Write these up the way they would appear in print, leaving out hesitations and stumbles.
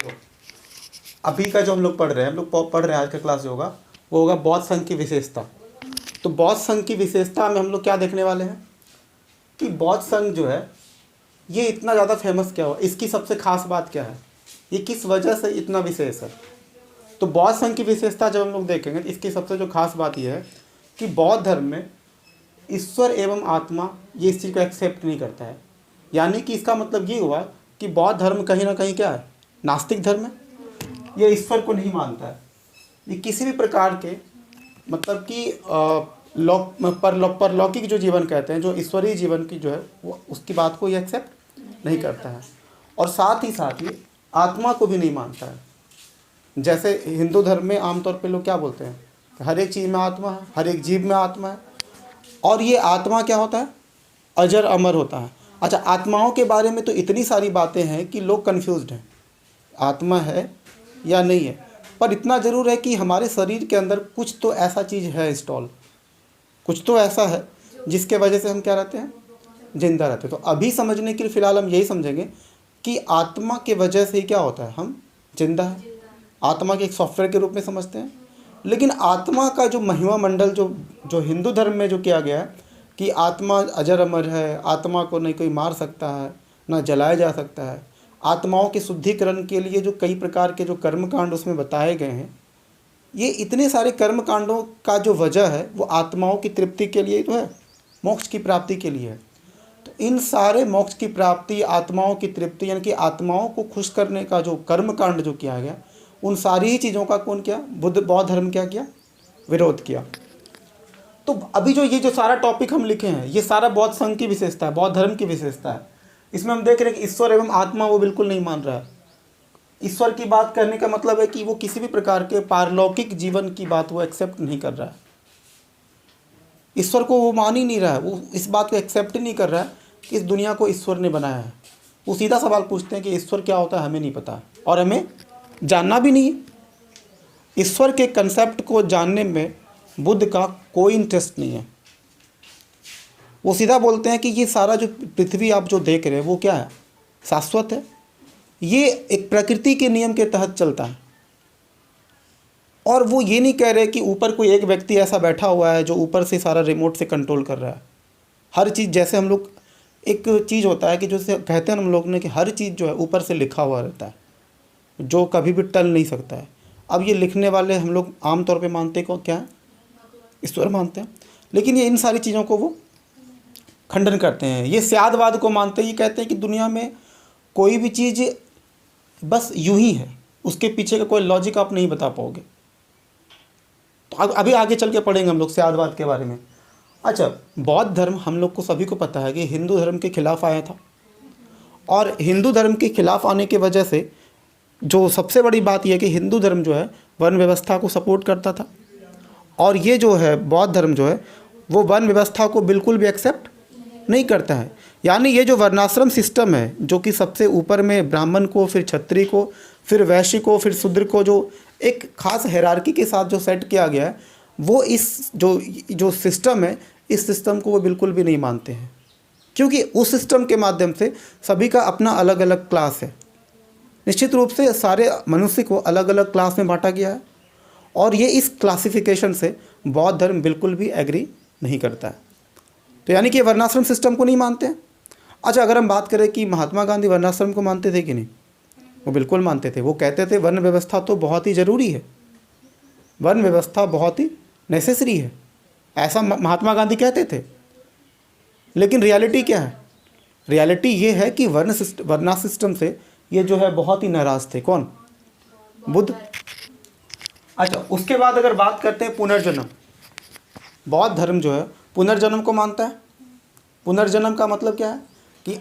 देखो अभी का जो हम लोग पढ़ रहे हैं, हम लोग पढ़ रहे हैं, आज का क्लास जो होगा वो होगा बौद्ध संघ की विशेषता। तो बौद्ध संघ की विशेषता में हम लोग क्या देखने वाले हैं कि बौद्ध संघ जो है ये इतना ज़्यादा फेमस क्या हुआ, इसकी सबसे खास बात क्या है, ये किस वजह से इतना विशेष है। तो बौद्ध संघ की विशेषता जब हम लोग देखेंगे तो इसकी सबसे जो खास बात यह है कि बौद्ध धर्म में ईश्वर एवं आत्मा ये इस चीज़ को एक्सेप्ट नहीं करता है। यानी कि इसका मतलब ये हुआ कि बौद्ध धर्म कहीं ना कहीं क्या है, नास्तिक धर्म है। ये ईश्वर को नहीं मानता है, ये किसी भी प्रकार के मतलब कि परलौकिक जो जीवन कहते हैं, जो ईश्वरीय जीवन की जो है वो उसकी बात को ये एक्सेप्ट नहीं करता है। और साथ ही ये आत्मा को भी नहीं मानता है। जैसे हिंदू धर्म में आमतौर पे लोग क्या बोलते हैं कि हर एक चीज़ में आत्मा है, हर एक जीव में आत्मा है, और ये आत्मा क्या होता है, अजर अमर होता है। अच्छा, आत्माओं के बारे में तो इतनी सारी बातें हैं कि लोग कन्फ्यूज्ड हैं, आत्मा है या नहीं है। पर इतना ज़रूर है कि हमारे शरीर के अंदर कुछ तो ऐसा चीज़ है इंस्टॉल, कुछ तो ऐसा है जिसके वजह से हम क्या रहते हैं, जिंदा रहते हैं। तो अभी समझने के लिए फ़िलहाल हम यही समझेंगे कि आत्मा के वजह से ही क्या होता है, हम जिंदा हैं। आत्मा के एक सॉफ्टवेयर के रूप में समझते हैं। लेकिन आत्मा का जो महिमा मंडल जो हिंदू धर्म में जो किया गया है कि आत्मा अजर अमर है, आत्मा को नहीं कोई मार सकता है, ना जलाया जा सकता है। आत्माओं के शुद्धिकरण के लिए जो कई प्रकार के जो कर्मकांड उसमें बताए गए हैं, ये इतने सारे कर्मकांडों का जो वजह है वो आत्माओं की तृप्ति के लिए तो है, मोक्ष की प्राप्ति के लिए है। तो इन सारे मोक्ष की प्राप्ति, आत्माओं की तृप्ति, यानी कि आत्माओं को खुश करने का जो कर्मकांड जो किया गया, उन सारी ही चीज़ों का कौन किया, बौद्ध धर्म क्या किया, विरोध किया। तो अभी जो ये जो सारा टॉपिक हम लिखे हैं ये सारा बौद्ध संघ की विशेषता है, बौद्ध धर्म की विशेषता है। इसमें हम देख रहे हैं कि ईश्वर एवं आत्मा वो बिल्कुल नहीं मान रहा है। ईश्वर की बात करने का मतलब है कि वो किसी भी प्रकार के पारलौकिक जीवन की बात वो एक्सेप्ट नहीं कर रहा है। ईश्वर को वो मान ही नहीं रहा है, वो इस बात को एक्सेप्ट ही नहीं कर रहा है कि इस दुनिया को ईश्वर ने बनाया है। वो सीधा सवाल पूछते हैं कि ईश्वर क्या होता है, हमें नहीं पता और हमें जानना भी नहीं है। ईश्वर के कंसेप्ट को जानने में बुद्ध का कोई इंटरेस्ट नहीं है। वो सीधा बोलते हैं कि ये सारा जो पृथ्वी आप जो देख रहे हैं वो क्या है, शाश्वत है, ये एक प्रकृति के नियम के तहत चलता है। और वो ये नहीं कह रहे कि ऊपर कोई एक व्यक्ति ऐसा बैठा हुआ है जो ऊपर से सारा रिमोट से कंट्रोल कर रहा है हर चीज़। जैसे हम लोग एक चीज़ होता है कि जो से कहते हैं हम लोग ने कि हर चीज़ जो है ऊपर से लिखा हुआ रहता है, जो कभी भी टल नहीं सकता है। अब ये लिखने वाले हम लोग आमतौर पे मानते को क्या है, ईश्वर मानते हैं। लेकिन ये इन सारी चीज़ों को वो खंडन करते हैं। ये स्यादवाद को मानते हैं, ये कहते हैं कि दुनिया में कोई भी चीज़ बस यूं ही है, उसके पीछे का कोई लॉजिक आप नहीं बता पाओगे। तो अभी आगे चल के पढ़ेंगे हम लोग स्यादवाद के बारे में। अच्छा, बौद्ध धर्म हम लोग को सभी को पता है कि हिंदू धर्म के खिलाफ आया था, और हिंदू धर्म के खिलाफ आने की वजह से जो सबसे बड़ी बात यह है कि हिंदू धर्म जो है वर्ण व्यवस्था को सपोर्ट करता था, और ये जो है बौद्ध धर्म जो है वो वर्ण व्यवस्था को बिल्कुल भी एक्सेप्ट नहीं करता है। यानी ये जो वर्णाश्रम सिस्टम है, जो कि सबसे ऊपर में ब्राह्मण को, फिर क्षत्रिय को, फिर वैश्य को, फिर शूद्र को जो एक खास हायरार्की के साथ जो सेट किया गया है, वो इस जो सिस्टम है, इस सिस्टम को वो बिल्कुल भी नहीं मानते हैं। क्योंकि उस सिस्टम के माध्यम से सभी का अपना अलग अलग क्लास है। निश्चित रूप से सारे मनुष्य को अलग अलग क्लास में बांटा गया है, और ये इस क्लासिफिकेशन से बौद्ध धर्म बिल्कुल भी एग्री नहीं करता है। तो यानी कि वर्णाश्रम सिस्टम को नहीं मानते हैं। अच्छा, अगर हम बात करें कि महात्मा गांधी वर्णाश्रम को मानते थे कि नहीं, वो बिल्कुल मानते थे। वो कहते थे वर्ण व्यवस्था तो बहुत ही ज़रूरी है, वर्ण व्यवस्था बहुत ही नेसेसरी है, ऐसा महात्मा गांधी कहते थे। लेकिन रियलिटी क्या है, रियलिटी ये है कि वर्णा सिस्टम से ये जो है बहुत ही नाराज़ थे। कौन, बुद्ध। अच्छा, उसके बाद अगर बात करते हैं पुनर्जन्म, बौद्ध धर्म जो है पुनर्जन्म को मानता है। पुनर्जन्म का मतलब क्या है कि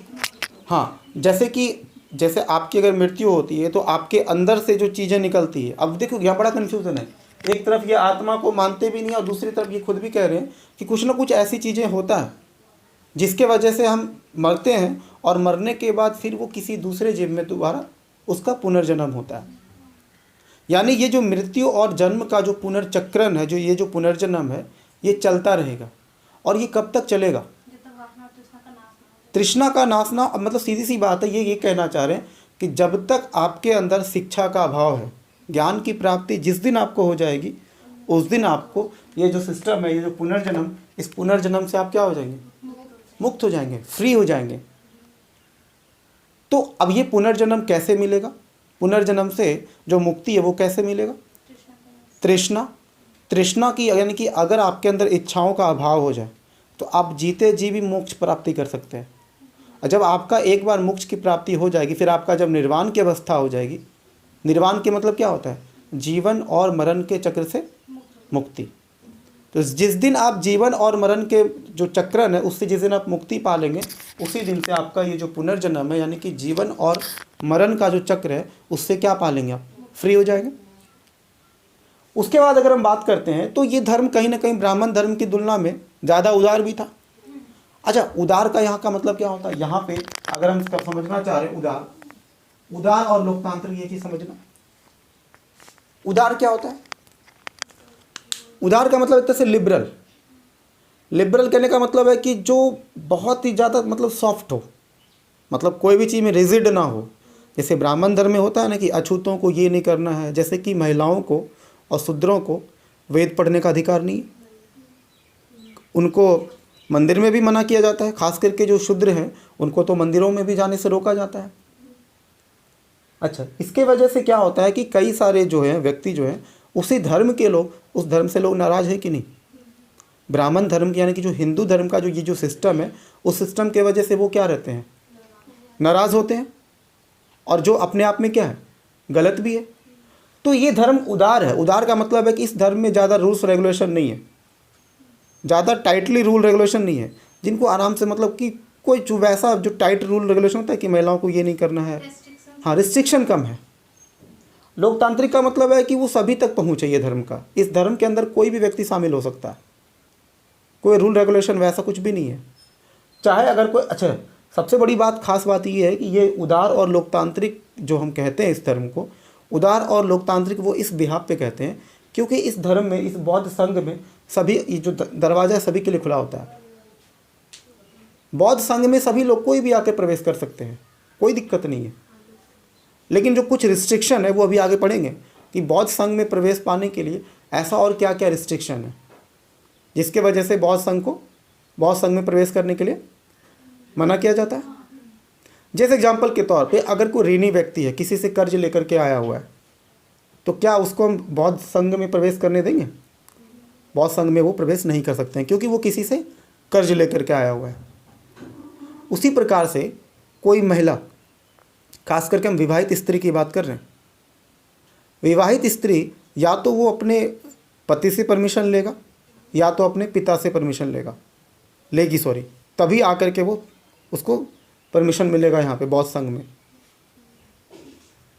हाँ, जैसे आपकी अगर मृत्यु होती है तो आपके अंदर से जो चीज़ें निकलती है। अब देखो यहाँ बड़ा कन्फ्यूज़न है, एक तरफ ये आत्मा को मानते भी नहीं और दूसरी तरफ ये खुद भी कह रहे हैं कि कुछ ना कुछ ऐसी चीज़ें होता है जिसके वजह से हम मरते हैं, और मरने के बाद फिर वो किसी दूसरे जीव में दोबारा उसका पुनर्जन्म होता है। यानी ये जो मृत्यु और जन्म का जो पुनर्चक्रण है, जो ये जो पुनर्जन्म है, ये चलता रहेगा। और ये कब तक चलेगा, तृष्णा का नाश ना। मतलब सीधी सी बात है, ये कहना चाह रहे हैं कि जब तक आपके अंदर शिक्षा का अभाव है, ज्ञान की प्राप्ति जिस दिन आपको हो जाएगी उस दिन आपको ये जो सिस्टम है, ये जो पुनर्जन्म, इस पुनर्जन्म से आप क्या हो जाएंगे? मुक्त हो जाएंगे, फ्री हो जाएंगे। तो अब ये पुनर्जन्म कैसे मिलेगा? पुनर्जन्म से जो मुक्ति है वो कैसे मिलेगा? तृष्णा, तृष्णा की, यानी कि अगर आपके अंदर इच्छाओं का अभाव हो जाए तो आप जीते जी भी मोक्ष प्राप्ति कर सकते हैं। और जब आपका एक बार मोक्ष की प्राप्ति हो जाएगी, फिर आपका जब निर्वाण की अवस्था हो जाएगी, निर्वाण के मतलब क्या होता है? जीवन और मरण के चक्र से मुक्ति। तो जिस दिन आप जीवन और मरण के जो चक्रण है उससे जिस दिन आप मुक्ति पा लेंगे, उसी दिन से आपका ये जो पुनर्जन्म है, यानी कि जीवन और मरण का जो चक्र है, उससे क्या पा लेंगे? आप फ्री हो जाएंगे। उसके बाद अगर हम बात करते हैं तो ये धर्म कहीं ना कहीं ब्राह्मण धर्म की तुलना में ज़्यादा उदार भी था। अच्छा, उदार का यहाँ का मतलब क्या होता है? यहाँ पे अगर हम इसका समझना चाह रहे हैं, उदार और लोकतांत्रिक, ये चीज़ समझना। उदार क्या होता है? उदार का मतलब एक तरह से लिबरल। लिबरल कहने का मतलब है कि जो बहुत ही ज़्यादा मतलब सॉफ्ट हो, मतलब कोई भी चीज़ में रिजिड ना हो। जैसे ब्राह्मण धर्म में होता है ना कि अछूतों को ये नहीं करना है, जैसे कि महिलाओं को और शूद्रों को वेद पढ़ने का अधिकार नहीं, उनको मंदिर में भी मना किया जाता है। खास करके जो शूद्र हैं उनको तो मंदिरों में भी जाने से रोका जाता है। अच्छा, इसके वजह से क्या होता है कि कई सारे जो हैं व्यक्ति जो हैं उसी धर्म के लोग, उस धर्म से लोग नाराज़ है कि नहीं? ब्राह्मण धर्म यानी कि जो हिंदू धर्म का जो ये जो सिस्टम है, उस सिस्टम के वजह से वो क्या रहते हैं? नाराज़ होते हैं। और जो अपने आप में क्या है? गलत भी है। तो ये धर्म उदार है। उदार का मतलब है कि इस धर्म में ज़्यादा रूल्स रेगुलेशन नहीं है, ज़्यादा टाइटली रूल रेगुलेशन नहीं है, जिनको आराम से, मतलब कि कोई जो वैसा जो टाइट रूल रेगुलेशन होता है कि महिलाओं को ये नहीं करना है, हाँ, रिस्ट्रिक्शन कम है। लोकतांत्रिक का मतलब है कि वो सभी तक पहुँचे ये धर्म का। इस धर्म के अंदर कोई भी व्यक्ति शामिल हो सकता है, कोई रूल रेगुलेशन वैसा कुछ भी नहीं है। चाहे अगर कोई, अच्छा, सबसे बड़ी बात, खास बात ये है कि ये उदार और लोकतांत्रिक जो हम कहते हैं, इस धर्म को उदार और लोकतांत्रिक वो इस बिहाफ पे कहते हैं क्योंकि इस धर्म में, इस बौद्ध संघ में सभी, ये जो दरवाज़ा है सभी के लिए खुला होता है। बौद्ध संघ में सभी लोग, कोई भी आकर प्रवेश कर सकते हैं, कोई दिक्कत नहीं है। लेकिन जो कुछ रिस्ट्रिक्शन है वो अभी आगे पढ़ेंगे कि बौद्ध संघ में प्रवेश पाने के लिए ऐसा और क्या क्या रिस्ट्रिक्शन है, जिसके वजह से बौद्ध संघ में प्रवेश करने के लिए मना किया जाता है। जैसे एग्जाम्पल के तौर पे, अगर कोई ऋणी व्यक्ति है, किसी से कर्ज लेकर के आया हुआ है, तो क्या उसको हम बौद्ध संघ में प्रवेश करने देंगे? बौद्ध संघ में वो प्रवेश नहीं कर सकते हैं क्योंकि वो किसी से कर्ज लेकर के आया हुआ है। उसी प्रकार से कोई महिला, खास करके हम विवाहित स्त्री की बात कर रहे हैं, विवाहित स्त्री या तो वो अपने पति से परमिशन लेगा या तो अपने पिता से परमिशन लेगी, तभी आकर के वो उसको परमिशन मिलेगा यहाँ पे बौद्ध संघ में।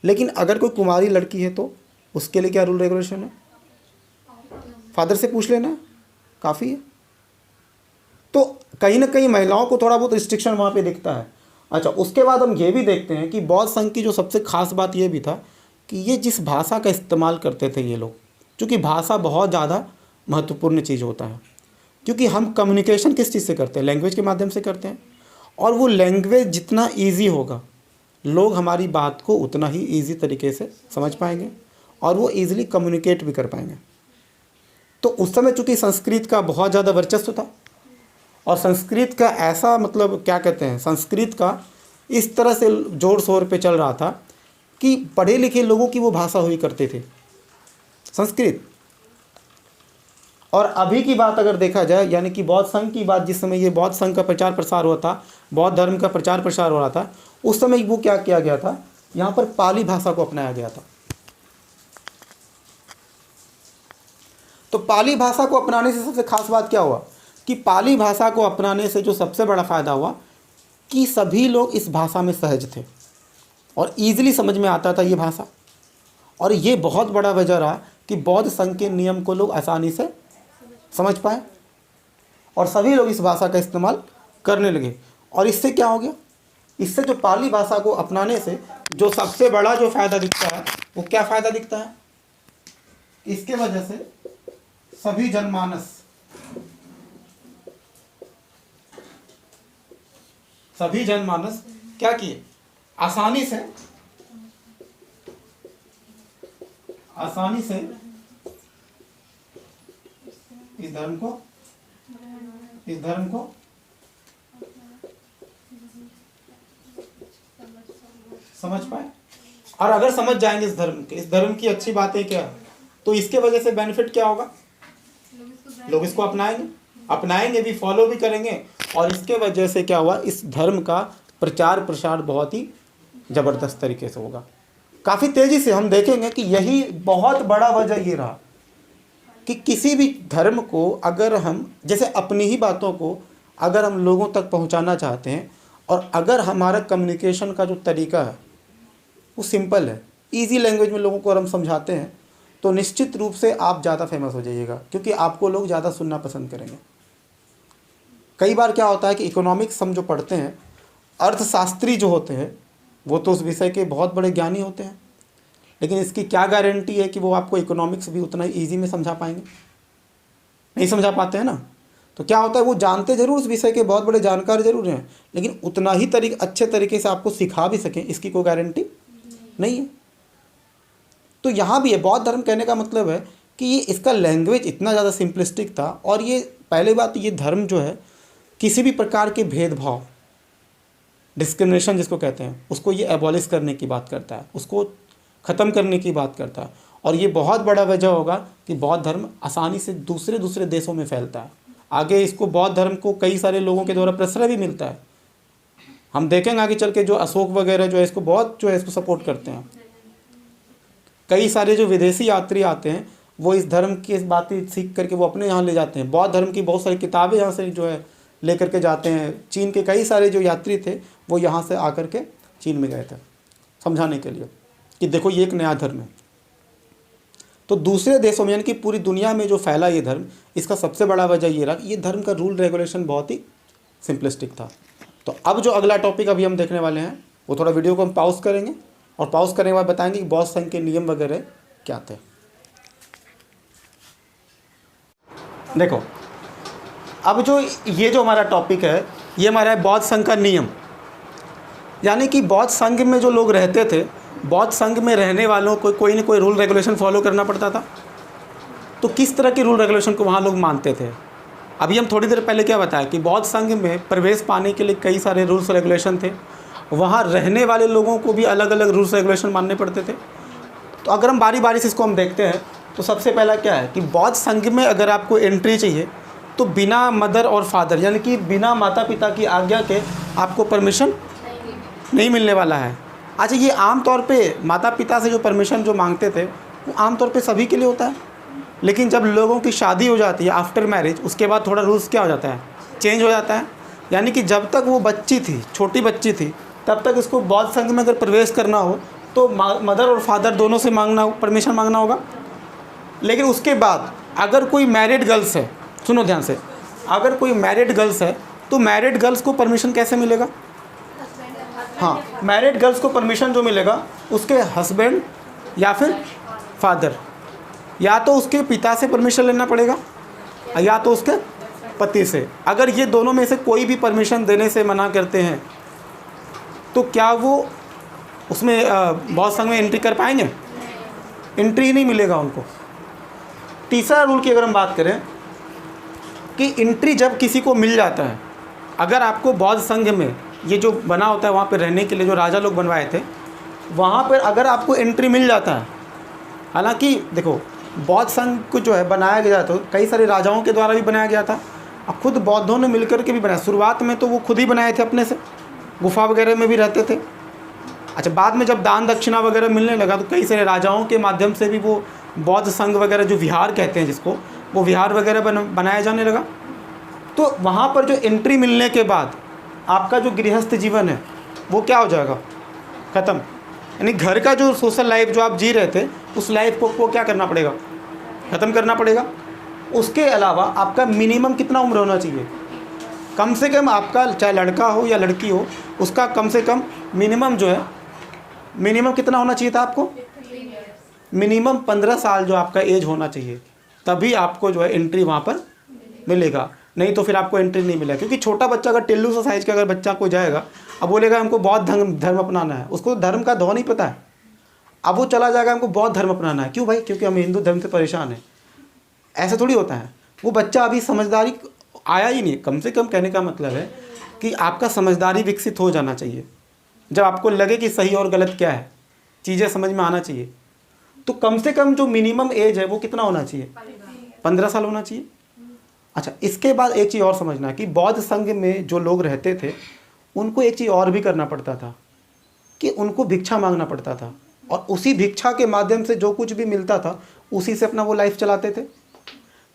लेकिन अगर कोई कुमारी लड़की है तो उसके लिए क्या रूल रेगुलेशन है? फादर से पूछ लेना, काफ़ी है। तो कहीं ना कहीं महिलाओं को थोड़ा बहुत रिस्ट्रिक्शन वहाँ पे दिखता है। अच्छा, उसके बाद हम ये भी देखते हैं कि बौद्ध संघ की जो सबसे खास बात ये भी था कि ये जिस भाषा का इस्तेमाल करते थे ये लोग, क्योंकि भाषा बहुत ज़्यादा महत्वपूर्ण चीज़ होता है, क्योंकि हम कम्युनिकेशन किस चीज़ से करते हैं? लैंग्वेज के माध्यम से करते हैं। और वो लैंग्वेज जितना ईजी होगा, लोग हमारी बात को उतना ही ईजी तरीके से समझ पाएंगे और वो ईज़िली कम्युनिकेट भी कर पाएंगे। तो उस समय चूँकि संस्कृत का बहुत ज़्यादा वर्चस्व था और संस्कृत का ऐसा, मतलब क्या कहते हैं, संस्कृत का इस तरह से जोर शोर पे चल रहा था कि पढ़े लिखे लोगों की वो भाषा हुई करते थे, संस्कृत। और अभी की बात अगर देखा जाए, यानी कि बौद्ध संघ की बात, जिस समय ये बौद्ध संघ का प्रचार प्रसार हुआ था, बौद्ध धर्म का प्रचार प्रसार हो रहा था, उस समय वो क्या किया गया था, यहाँ पर पाली भाषा को अपनाया गया था। तो पाली भाषा को अपनाने से सबसे खास बात क्या हुआ कि पाली भाषा को अपनाने से जो सबसे बड़ा फ़ायदा हुआ कि सभी लोग इस भाषा में सहज थे और ईजिली समझ में आता था ये भाषा। और ये बहुत बड़ा वजह रहा कि बौद्ध संघ के नियम को लोग आसानी से समझ पाए और सभी लोग इस भाषा का इस्तेमाल करने लगे। और इससे क्या हो गया, इससे जो पाली भाषा को अपनाने से जो सबसे बड़ा जो फ़ायदा दिखता है, वो क्या फ़ायदा दिखता है? इसके वजह से सभी जनमानस क्या किए? आसानी से आसानी से इस धर्म को समझ पाए। और अगर समझ जाएंगे इस धर्म की अच्छी बातें क्या है, तो इसके वजह से बेनिफिट क्या होगा, लोग इसको अपनाएंगे भी, फॉलो भी करेंगे। और इसके वजह से क्या हुआ, इस धर्म का प्रचार प्रसार बहुत ही ज़बरदस्त तरीके से होगा। काफ़ी तेज़ी से हम देखेंगे कि यही बहुत बड़ा वजह ये रहा कि किसी भी धर्म को अगर हम, जैसे अपनी ही बातों को अगर हम लोगों तक पहुंचाना चाहते हैं, और अगर हमारा कम्युनिकेशन का जो तरीका है वो सिंपल है, इजी लैंग्वेज में लोगों को अगर हम समझाते हैं, तो निश्चित रूप से आप ज़्यादा फेमस हो जाइएगा, क्योंकि आपको लोग ज़्यादा सुनना पसंद करेंगे। कई बार क्या होता है कि इकोनॉमिक्स हम जो पढ़ते हैं, अर्थशास्त्री जो होते हैं वो तो उस विषय के बहुत बड़े ज्ञानी होते हैं, लेकिन इसकी क्या गारंटी है कि वो आपको इकोनॉमिक्स भी उतना ही ईजी में समझा पाएंगे, नहीं समझा पाते हैं ना। तो क्या होता है, वो जानते जरूर उस विषय के बहुत बड़े जानकार जरूर हैं, लेकिन उतना ही अच्छे तरीके से आपको सिखा भी सकें, इसकी कोई गारंटी नहीं है। तो यहाँ भी है, बौद्ध धर्म कहने का मतलब है कि ये इसका लैंग्वेज इतना ज़्यादा सिंपलिस्टिक था। और ये पहले बात, ये धर्म जो है किसी भी प्रकार के भेदभाव, डिस्क्रिमिनेशन जिसको कहते हैं, उसको ये एबॉलिश करने की बात करता है, उसको ख़त्म करने की बात करता है। और ये बहुत बड़ा वजह होगा कि बौद्ध धर्म आसानी से दूसरे देशों में फैलता है। आगे इसको, बौद्ध धर्म को कई सारे लोगों के द्वारा प्रश्रय भी मिलता है। हम देखेंगे आगे चल के जो अशोक वगैरह जो है इसको बहुत जो है इसको सपोर्ट करते हैं। कई सारे जो विदेशी यात्री आते हैं वो इस धर्म की इस बातें सीख करके वो अपने यहाँ ले जाते हैं। बौद्ध धर्म की बहुत सारी किताबें यहाँ से जो है लेकर के जाते हैं। चीन के कई सारे जो यात्री थे वो यहाँ से आकर के चीन में गए थे समझाने के लिए कि देखो ये एक नया धर्म है। तो दूसरे देशों में यानी कि पूरी दुनिया में जो फैला ये धर्म, इसका सबसे बड़ा वजह ये रहा कि ये धर्म का रूल रेगुलेशन बहुत ही सिंपलिस्टिक था। तो अब जो अगला टॉपिक अभी हम देखने वाले हैं वो थोड़ा वीडियो को हम पॉज करेंगे और पॉज करने के बाद बताएंगे कि बौद्ध संघ के नियम वगैरह क्या थे। देखो अब जो ये जो हमारा टॉपिक है ये हमारा है बौद्ध संघ का नियम, यानी कि बौद्ध संघ में जो लोग रहते थे, बौद्ध संघ में रहने वालों को कोई ना कोई रूल रेगुलेशन फॉलो करना पड़ता था। तो किस तरह के रूल रेगुलेशन को वहाँ लोग मानते थे, अभी हम थोड़ी देर पहले क्या बताया कि बौद्ध संघ में प्रवेश पाने के लिए कई सारे रूल्स रेगुलेशन थे। वहाँ रहने वाले लोगों को भी अलग अलग रूल्स रेगुलेशन मानने पड़ते थे। तो अगर हम बारी बारी से इसको हम देखते हैं तो सबसे पहला क्या है कि बौद्ध संघ में अगर आपको एंट्री चाहिए तो बिना मदर और फादर यानी कि बिना माता पिता की आज्ञा के आपको परमिशन नहीं मिलने वाला है। अच्छा, ये आम तौर पे माता पिता से जो परमिशन जो मांगते थे वो आम तौर पे सभी के लिए होता है, लेकिन जब लोगों की शादी हो जाती है आफ्टर मैरिज, उसके बाद थोड़ा रूल्स क्या हो जाता है, चेंज हो जाता है। यानी कि जब तक वो बच्ची थी, छोटी बच्ची थी, तब तक इसको बौद्ध संघ में अगर प्रवेश करना हो तो मदर और फादर दोनों से परमिशन मांगना होगा। लेकिन उसके बाद अगर कोई मैरिड गर्ल्स है, सुनो ध्यान से, अगर कोई मैरिड गर्ल्स है तो मैरिड गर्ल्स को परमिशन कैसे मिलेगा? हाँ, मैरिड गर्ल्स को परमिशन जो मिलेगा उसके हस्बैंड या फिर फादर, या तो उसके पिता से परमिशन लेना पड़ेगा या तो उसके पति से। अगर ये दोनों में से कोई भी परमिशन देने से मना करते हैं तो क्या वो उसमें बौद्ध संघ में एंट्री कर पाएंगे? एंट्री ही नहीं मिलेगा उनको। तीसरा रूल की अगर हम बात करें कि एंट्री जब किसी को मिल जाता है, अगर आपको बौद्ध संघ में ये जो बना होता है वहाँ पर रहने के लिए जो राजा लोग बनवाए थे, वहाँ पर अगर आपको एंट्री मिल जाता है, हालांकि देखो बौद्ध संघ को जो है बनाया गया तो कई सारे राजाओं के द्वारा भी बनाया गया था और खुद बौद्धों ने मिलकर के भी बनाया। शुरुआत में तो वो खुद ही बनाए थे अपने से, गुफा वगैरह में भी रहते थे। अच्छा, बाद में जब दान दक्षिणा वगैरह मिलने लगा तो कई सारे राजाओं के माध्यम से भी वो बौद्ध संघ वगैरह जो विहार कहते हैं जिसको, वो विहार वगैरह बनाया जाने लगा। तो वहाँ पर जो एंट्री मिलने के बाद आपका जो गृहस्थ जीवन है वो क्या हो जाएगा? ख़त्म। यानी घर का जो सोशल लाइफ जो आप जी रहे थे उस लाइफ को क्या करना पड़ेगा? ख़त्म करना पड़ेगा। उसके अलावा आपका मिनिमम कितना उम्र होना चाहिए? कम से कम आपका चाहे लड़का हो या लड़की हो, उसका कम से कम मिनिमम जो है, मिनिमम कितना होना चाहिए था आपको? मिनिमम 15 साल जो आपका एज होना चाहिए, तभी आपको जो है एंट्री वहाँ पर मिलेगा। नहीं तो फिर आपको एंट्री नहीं मिलेगा। क्योंकि छोटा बच्चा अगर टिल्लू सा साइज का अगर बच्चा कोई जाएगा, अब बोलेगा हमको बौद्ध धर्म अपनाना है, उसको धर्म का धौ नहीं पता है। अब वो चला जाएगा, हमको बौद्ध धर्म अपनाना है, क्यों भाई? क्योंकि हम हिंदू धर्म से परेशान हैं। ऐसा थोड़ी होता है। वो बच्चा अभी समझदारी आया ही नहीं। कम से कम कहने का मतलब है कि आपका समझदारी विकसित हो जाना चाहिए। जब आपको लगे कि सही और गलत क्या है, चीज़ें समझ में आना चाहिए, तो कम से कम जो मिनिमम एज है वो कितना होना चाहिए? 15 साल होना चाहिए। अच्छा, इसके बाद एक चीज़ और समझना है कि बौद्ध संघ में जो लोग रहते थे उनको एक चीज़ और भी करना पड़ता था कि उनको भिक्षा मांगना पड़ता था, और उसी भिक्षा के माध्यम से जो कुछ भी मिलता था उसी से अपना वो लाइफ चलाते थे।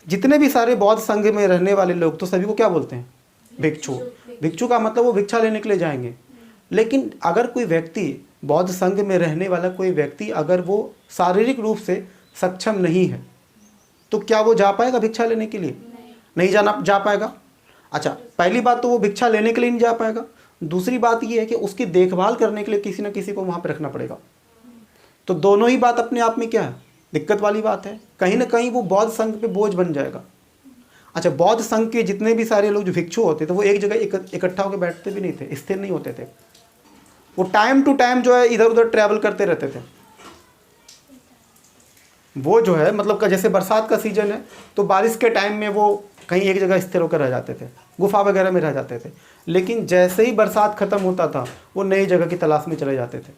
जितने भी सारे बौद्ध संघ में रहने वाले लोग तो सभी को क्या बोलते हैं? भिक्षु। भिक्षु का मतलब वो भिक्षा लेने के लिए जाएंगे। लेकिन अगर कोई व्यक्ति, बौद्ध संघ में रहने वाला कोई व्यक्ति, अगर वो शारीरिक रूप से सक्षम नहीं है तो क्या वो जा पाएगा भिक्षा लेने के लिए? नहीं जा पाएगा। अच्छा, पहली बात तो वो भिक्षा लेने के लिए नहीं जा पाएगा। दूसरी बात ये है कि उसकी देखभाल करने के लिए किसी न किसी को वहाँ पर रखना पड़ेगा। तो दोनों ही बात अपने आप में क्या है? दिक्कत वाली बात है। कहीं ना कहीं वो बौद्ध संघ पे बोझ बन जाएगा। अच्छा, बौद्ध संघ के जितने भी सारे लोग जो भिक्षु होते थे वो एक जगह इकट्ठा होकर बैठते भी नहीं थे, स्थिर नहीं होते थे। वो टाइम टू टाइम जो है इधर उधर ट्रैवल करते रहते थे। वो जो है मतलब का जैसे बरसात का सीजन है तो बारिश के टाइम में वो कहीं एक जगह स्थिर होकर रह जाते थे, गुफा वगैरह में रह जाते थे। लेकिन जैसे ही बरसात ख़त्म होता था वो नई जगह की तलाश में चले जाते थे।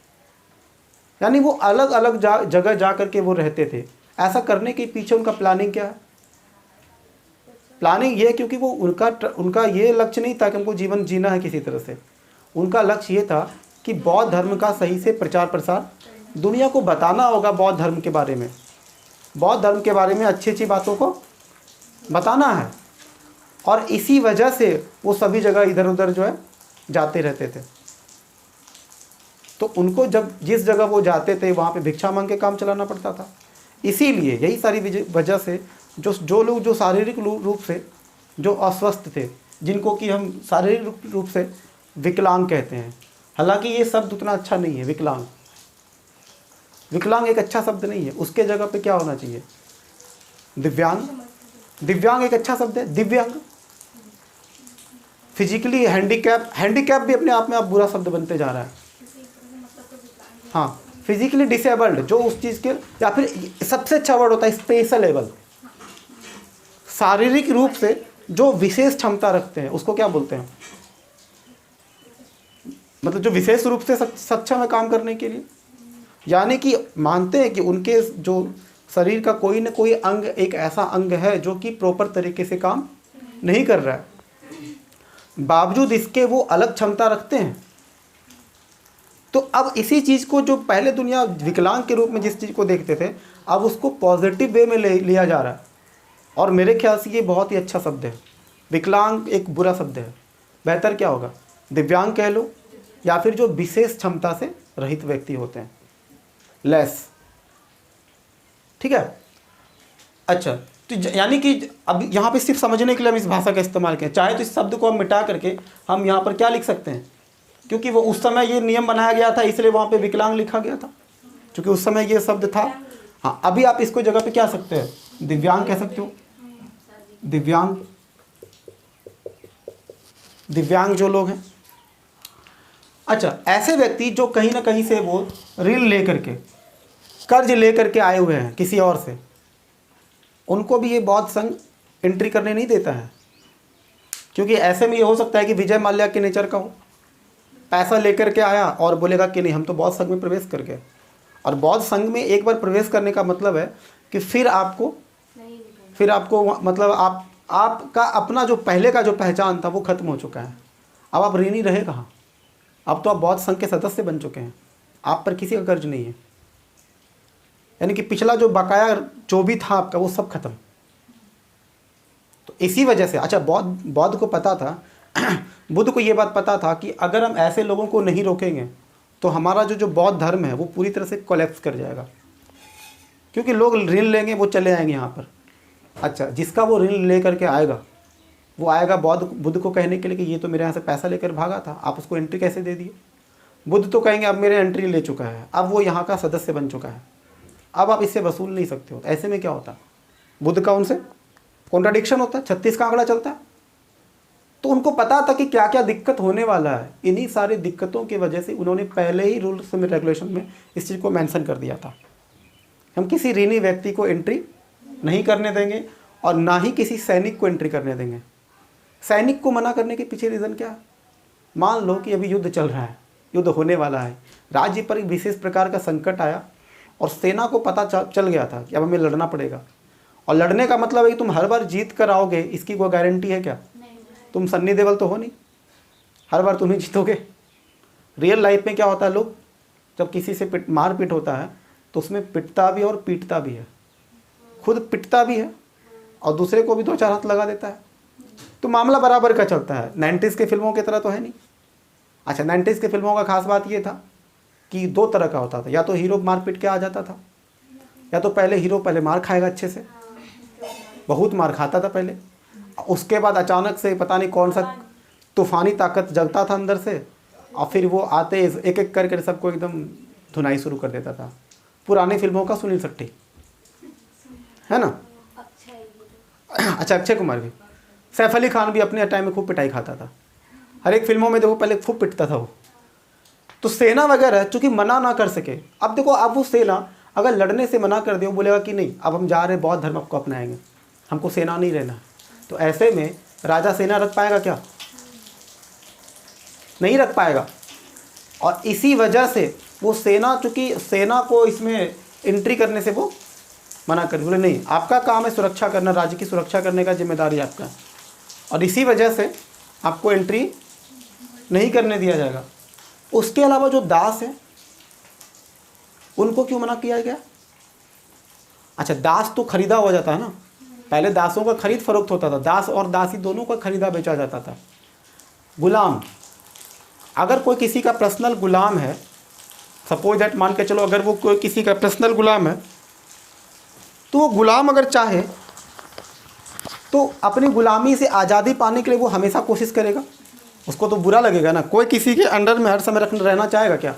यानी वो अलग अलग जगह जा कर के वो रहते थे। ऐसा करने के पीछे उनका प्लानिंग क्या है? प्लानिंग ये, क्योंकि वो उनका ये लक्ष्य नहीं था कि हमको जीवन जीना है किसी तरह से। उनका लक्ष्य ये था कि बौद्ध धर्म का सही से प्रचार प्रसार दुनिया को बताना होगा। बौद्ध धर्म के बारे में, बौद्ध धर्म के बारे में अच्छी अच्छी बातों को बताना है। और इसी वजह से वो सभी जगह इधर उधर जो है जाते रहते थे। तो उनको जब जिस जगह वो जाते थे वहाँ पे भिक्षा मांग के काम चलाना पड़ता था। इसीलिए यही सारी वजह से जो लोग जो शारीरिक रूप से जो अस्वस्थ थे, जिनको कि हम शारीरिक रूप से विकलांग कहते हैं, हालांकि ये शब्द उतना अच्छा नहीं है। विकलांग एक अच्छा शब्द नहीं है। उसके जगह पे क्या होना चाहिए? दिव्यांग। दिव्यांग एक अच्छा शब्द है। दिव्यांग, फिजिकली हैंडीकैप भी अपने आप में अब बुरा शब्द बनते जा रहा है। हाँ, फिजिकली डिसेबल्ड, जो उस चीज़ के, या फिर सबसे अच्छा वर्ड होता है स्पेशल एबल, शारीरिक रूप से जो विशेष क्षमता रखते हैं उसको क्या बोलते हैं? मतलब जो विशेष रूप से सक्षम है काम करने के लिए। यानी कि मानते हैं कि उनके जो शरीर का कोई न कोई अंग, एक ऐसा अंग है जो कि प्रॉपर तरीके से काम नहीं कर रहा है, बावजूद इसके वो अलग क्षमता रखते हैं। तो अब इसी चीज़ को जो पहले दुनिया विकलांग के रूप में जिस चीज़ को देखते थे, अब उसको पॉजिटिव वे में लिया जा रहा है। और मेरे ख्याल से ये बहुत ही अच्छा शब्द है। विकलांग एक बुरा शब्द है। बेहतर क्या होगा? दिव्यांग कह लो, या फिर जो विशेष क्षमता से रहित व्यक्ति होते हैं, लेस। ठीक है। अच्छा, तो यानी कि अब यहाँ पे सिर्फ समझने के लिए हम इस भाषा का इस्तेमाल करें। चाहे तो इस शब्द को हम मिटा करके हम यहाँ पर क्या लिख सकते हैं? क्योंकि वो उस समय ये नियम बनाया गया था इसलिए वहाँ पे विकलांग लिखा गया था, क्योंकि उस समय ये शब्द था। हाँ, अभी आप इसको जगह पे क्या सकते हैं? दिव्यांग कह सकते हो। दिव्यांग जो लोग हैं। अच्छा, ऐसे व्यक्ति जो कहीं ना कहीं से वो ऋण लेकर के, कर्ज लेकर के आए हुए हैं किसी और से, उनको भी ये बौद्ध संघ एंट्री करने नहीं देता है। क्योंकि ऐसे में ये हो सकता है कि विजय माल्या के नेचर का हो, पैसा लेकर के आया और बोलेगा कि नहीं हम तो बौद्ध संघ में प्रवेश कर गए। और बौद्ध संघ में एक बार प्रवेश करने का मतलब है कि फिर आपको मतलब आपका अपना जो पहले का जो पहचान था वो खत्म हो चुका है। अब आप ऋणी रहे कहाँ? अब तो आप बौद्ध संघ के सदस्य बन चुके हैं, आप पर किसी का कर्ज नहीं है। यानी कि पिछला जो बकाया जो भी था आपका वो सब खत्म। तो इसी वजह से अच्छा, बौद्ध को पता था बुद्ध को ये बात पता था कि अगर हम ऐसे लोगों को नहीं रोकेंगे तो हमारा जो बौद्ध धर्म है वो पूरी तरह से कोलैप्स कर जाएगा। क्योंकि लोग ऋण लेंगे, वो चले आएंगे यहाँ पर। अच्छा, जिसका वो ऋण लेकर के आएगा वो आएगा बुद्ध को कहने के लिए कि ये तो मेरे यहाँ से पैसा लेकर भागा था, आप उसको एंट्री कैसे दे दिए? बुद्ध तो कहेंगे अब मेरे एंट्री ले चुका है, अब वो यहाँ का सदस्य बन चुका है, अब आप इससे वसूल नहीं सकते हो। ऐसे में क्या होता है? बुद्ध का उनसे कॉन्ट्राडिक्शन होता है, 36 का आंकड़ा चलता है। तो उनको पता था कि क्या क्या दिक्कत होने वाला है। इन्हीं सारी दिक्कतों की वजह से उन्होंने पहले ही रूल्स में रेगुलेशन में इस चीज़ को मेंशन कर दिया था, हम किसी ऋणी व्यक्ति को एंट्री नहीं करने देंगे और ना ही किसी सैनिक को एंट्री करने देंगे। सैनिक को मना करने के पीछे रीज़न क्या है? मान लो कि अभी युद्ध चल रहा है, युद्ध होने वाला है, राज्य पर एक विशेष प्रकार का संकट आया और सेना को पता चल गया था कि अब हमें लड़ना पड़ेगा। और लड़ने का मतलब है कि तुम हर बार जीत कर आओगे, इसकी कोई गारंटी है क्या? तुम सन्नी देओल तो हो नहीं, हर बार तुम ही जीतोगे। रियल लाइफ में क्या होता है, लोग जब किसी से मारपीट होता है तो उसमें पिटता भी और पीटता भी है, खुद पिटता भी है और दूसरे को भी 2-4 हाथ लगा देता है। तो मामला बराबर का चलता है। 90s के फिल्मों की तरह तो है नहीं। अच्छा, 90s के फिल्मों का खास बात ये था कि 2 तरह का होता था, या तो हीरो मारपीट के आ जाता था, या तो पहले हीरो पहले मार खाएगा अच्छे से, बहुत मार खाता था पहले, उसके बाद अचानक से पता नहीं कौन सा तूफानी ताकत जगता था अंदर से और फिर वो आते एक एक करके सबको एकदम धुनाई शुरू कर देता था। पुरानी फिल्मों का सुनील शेट्टी है ना। अच्छा, अक्षय कुमार भी, सैफ अली खान भी अपने टाइम में खूब पिटाई खाता था। हर एक फिल्मों में देखो पहले खूब पिटता था वो। तो सेना वगैरह चूंकि मना ना कर सके, अब देखो अब वो सेना अगर लड़ने से मना कर दे, वो बोलेगा कि नहीं अब हम जा रहे हैं बौद्ध धर्म को अपनाएंगे, हमको सेना नहीं रहना। तो ऐसे में राजा सेना रख पाएगा क्या? नहीं रख पाएगा। और इसी वजह से वो सेना, चूंकि सेना को इसमें एंट्री करने से वो मना कर, बोले नहीं आपका काम है सुरक्षा करना, राज्य की सुरक्षा करने का जिम्मेदारी आपका है, और इसी वजह से आपको एंट्री नहीं करने दिया जाएगा। उसके अलावा जो दास है उनको क्यों मना किया गया? अच्छा, दास तो खरीदा हो जाता है ना, पहले दासों का खरीद फरोख्त होता था, दास और दासी दोनों का खरीदा बेचा जाता था। गुलाम, अगर कोई किसी का पर्सनल गुलाम है, सपोज दैट मान के चलो अगर वो कोई किसी का पर्सनल गुलाम है, तो वो गुलाम अगर चाहे तो अपनी गुलामी से आज़ादी पाने के लिए वो हमेशा कोशिश करेगा। उसको तो बुरा लगेगा ना, कोई किसी के अंडर में हर समय रहना चाहेगा क्या?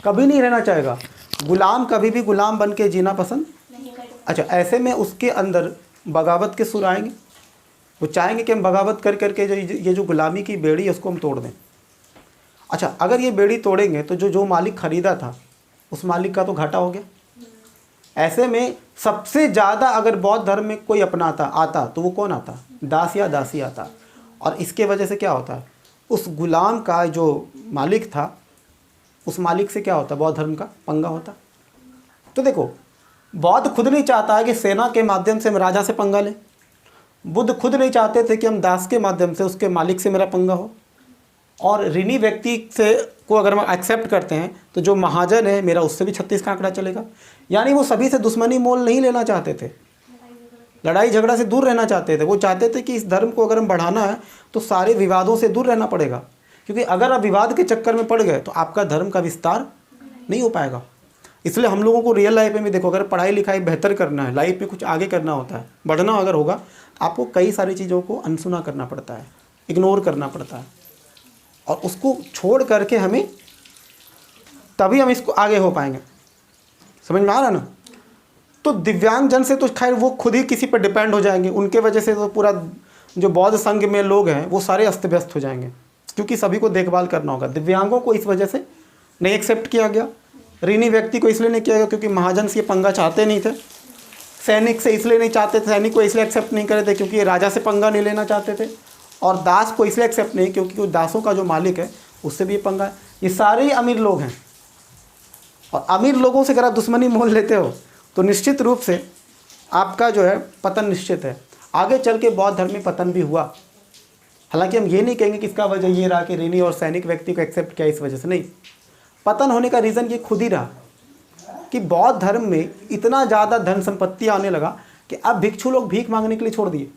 कभी नहीं रहना चाहेगा। गुलाम कभी भी गुलाम बन के जीना पसंद। अच्छा, ऐसे में उसके अंदर बगावत के सुर आएंगे, वो चाहेंगे कि हम बगावत कर करके ये जो गुलामी की बेड़ी है उसको हम तोड़ दें। अच्छा, अगर ये बेड़ी तोड़ेंगे तो जो मालिक खरीदा था उस मालिक का तो घाटा हो गया। ऐसे में सबसे ज़्यादा अगर बौद्ध धर्म में कोई अपनाता आता तो वो कौन आता? दास या दासी आता। और इसके वजह से क्या होता है, उस गुलाम का जो मालिक था उस मालिक से क्या होता, बौद्ध धर्म का पंगा होता। तो देखो, बौद्ध खुद नहीं चाहता है कि सेना के माध्यम से हम राजा से पंगा लें, बुद्ध खुद नहीं चाहते थे कि हम दास के माध्यम से उसके मालिक से मेरा पंगा हो। और ऋणी व्यक्ति से को अगर हम एक्सेप्ट करते हैं तो जो महाजन है मेरा उससे भी 36 का आंकड़ा चलेगा। यानी वो सभी से दुश्मनी मोल नहीं लेना चाहते थे, लड़ाई झगड़ा से दूर रहना चाहते थे। वो चाहते थे कि इस धर्म को अगर हम बढ़ाना है तो सारे विवादों से दूर रहना पड़ेगा, क्योंकि अगर आप विवाद के चक्कर में पड़ गए तो आपका धर्म का विस्तार नहीं हो पाएगा। इसलिए हम लोगों को रियल लाइफ में भी देखो, अगर पढ़ाई लिखाई बेहतर करना है, लाइफ में कुछ आगे करना होता है, बढ़ना अगर होगा, आपको कई सारी चीज़ों को अनसुना करना पड़ता है, इग्नोर करना पड़ता है, और उसको छोड़ करके हमें तभी हम इसको आगे हो पाएंगे। समझ में आ रहा ना। तो दिव्यांग जन से तो खैर वो खुद ही किसी पर डिपेंड हो जाएंगे, उनके वजह से तो पूरा जो बौद्ध संघ में लोग हैं वो सारे अस्त व्यस्त हो जाएंगे, क्योंकि सभी को देखभाल करना होगा। दिव्यांगों को इस वजह से नहीं एक्सेप्ट किया गया, ऋणी व्यक्ति को इसलिए नहीं किया गया क्योंकि महाजन से ये पंगा चाहते नहीं थे, सैनिक से इसलिए नहीं चाहते थे, सैनिक को इसलिए एक्सेप्ट नहीं करे थे क्योंकि ये राजा से पंगा नहीं लेना चाहते थे, और दास को इसलिए एक्सेप्ट नहीं क्योंकि दासों का जो मालिक है उससे भी ये पंगा है। ये सारे ही अमीर लोग हैं, और अमीर लोगों से अगर आप दुश्मनी मोल लेते हो तो निश्चित रूप से आपका जो है पतन निश्चित है। आगे चल के बौद्ध धर्म में पतन भी हुआ। हालांकि हम ये नहीं कहेंगे कि इसका वजह ये रहा कि ऋणी और सैनिक व्यक्ति को एक्सेप्ट किया इस वजह से, नहीं। पतन होने का रीज़न ये खुद ही रहा कि बौद्ध धर्म में इतना ज़्यादा धन संपत्ति आने लगा कि अब भिक्षु लोग भीख मांगने के लिए छोड़ दिए।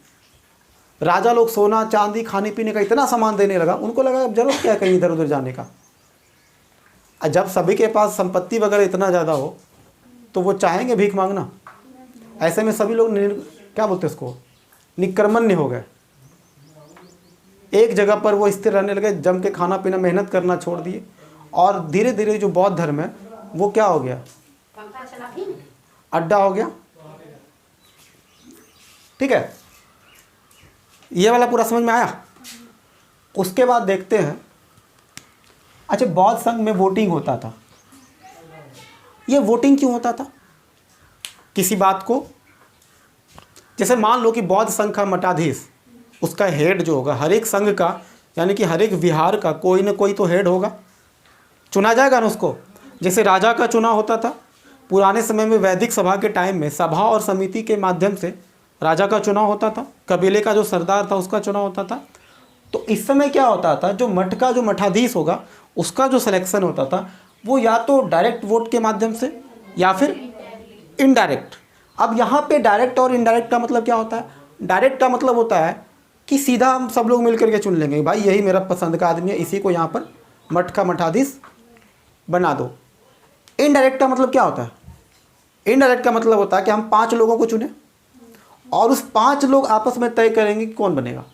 राजा लोग सोना चांदी खाने पीने का इतना सामान देने लगा, उनको लगा अब जरूरत क्या है कहीं इधर उधर जाने का। जब सभी के पास संपत्ति वगैरह इतना ज़्यादा हो तो वो चाहेंगे भीख मांगना। ऐसे में सभी लोग क्या बोलते हैं उसको, निकर्मण्य हो गए। एक जगह पर वो स्थिर रहने लगे, जम के खाना पीना मेहनत करना छोड़ दिए, और धीरे धीरे जो बौद्ध धर्म है वो क्या हो गया, अड्डा हो गया। ठीक है, ये वाला पूरा समझ में आया। उसके बाद देखते हैं, अच्छा बौद्ध संघ में वोटिंग होता था। ये वोटिंग क्यों होता था किसी बात को? जैसे मान लो कि बौद्ध संघ का मठाधीश, उसका हेड जो होगा, हर एक संघ का यानी कि हर एक विहार का कोई ना कोई तो हेड होगा, चुना जाएगा ना उसको। जैसे राजा का चुनाव होता था पुराने समय में, वैदिक सभा के टाइम में सभा और समिति के माध्यम से राजा का चुनाव होता था, कबीले का जो सरदार था उसका चुनाव होता था। तो इस समय क्या होता था, जो मठ का जो मठाधीश होगा उसका जो सिलेक्शन होता था वो या तो डायरेक्ट वोट के माध्यम से या फिर इनडायरेक्ट। अब यहाँ पे डायरेक्ट और इनडायरेक्ट का मतलब क्या होता है? डायरेक्ट का मतलब होता है कि सीधा हम सब लोग मिल करके चुन लेंगे, भाई यही मेरा पसंद का आदमी है, इसी को यहाँ पर मठ का मठाधीश बना दो। इनडायरेक्ट का मतलब क्या होता है? इनडायरेक्ट का मतलब होता है कि हम 5 लोगों को चुने और उस 5 लोग आपस में तय करेंगे कि कौन बनेगा।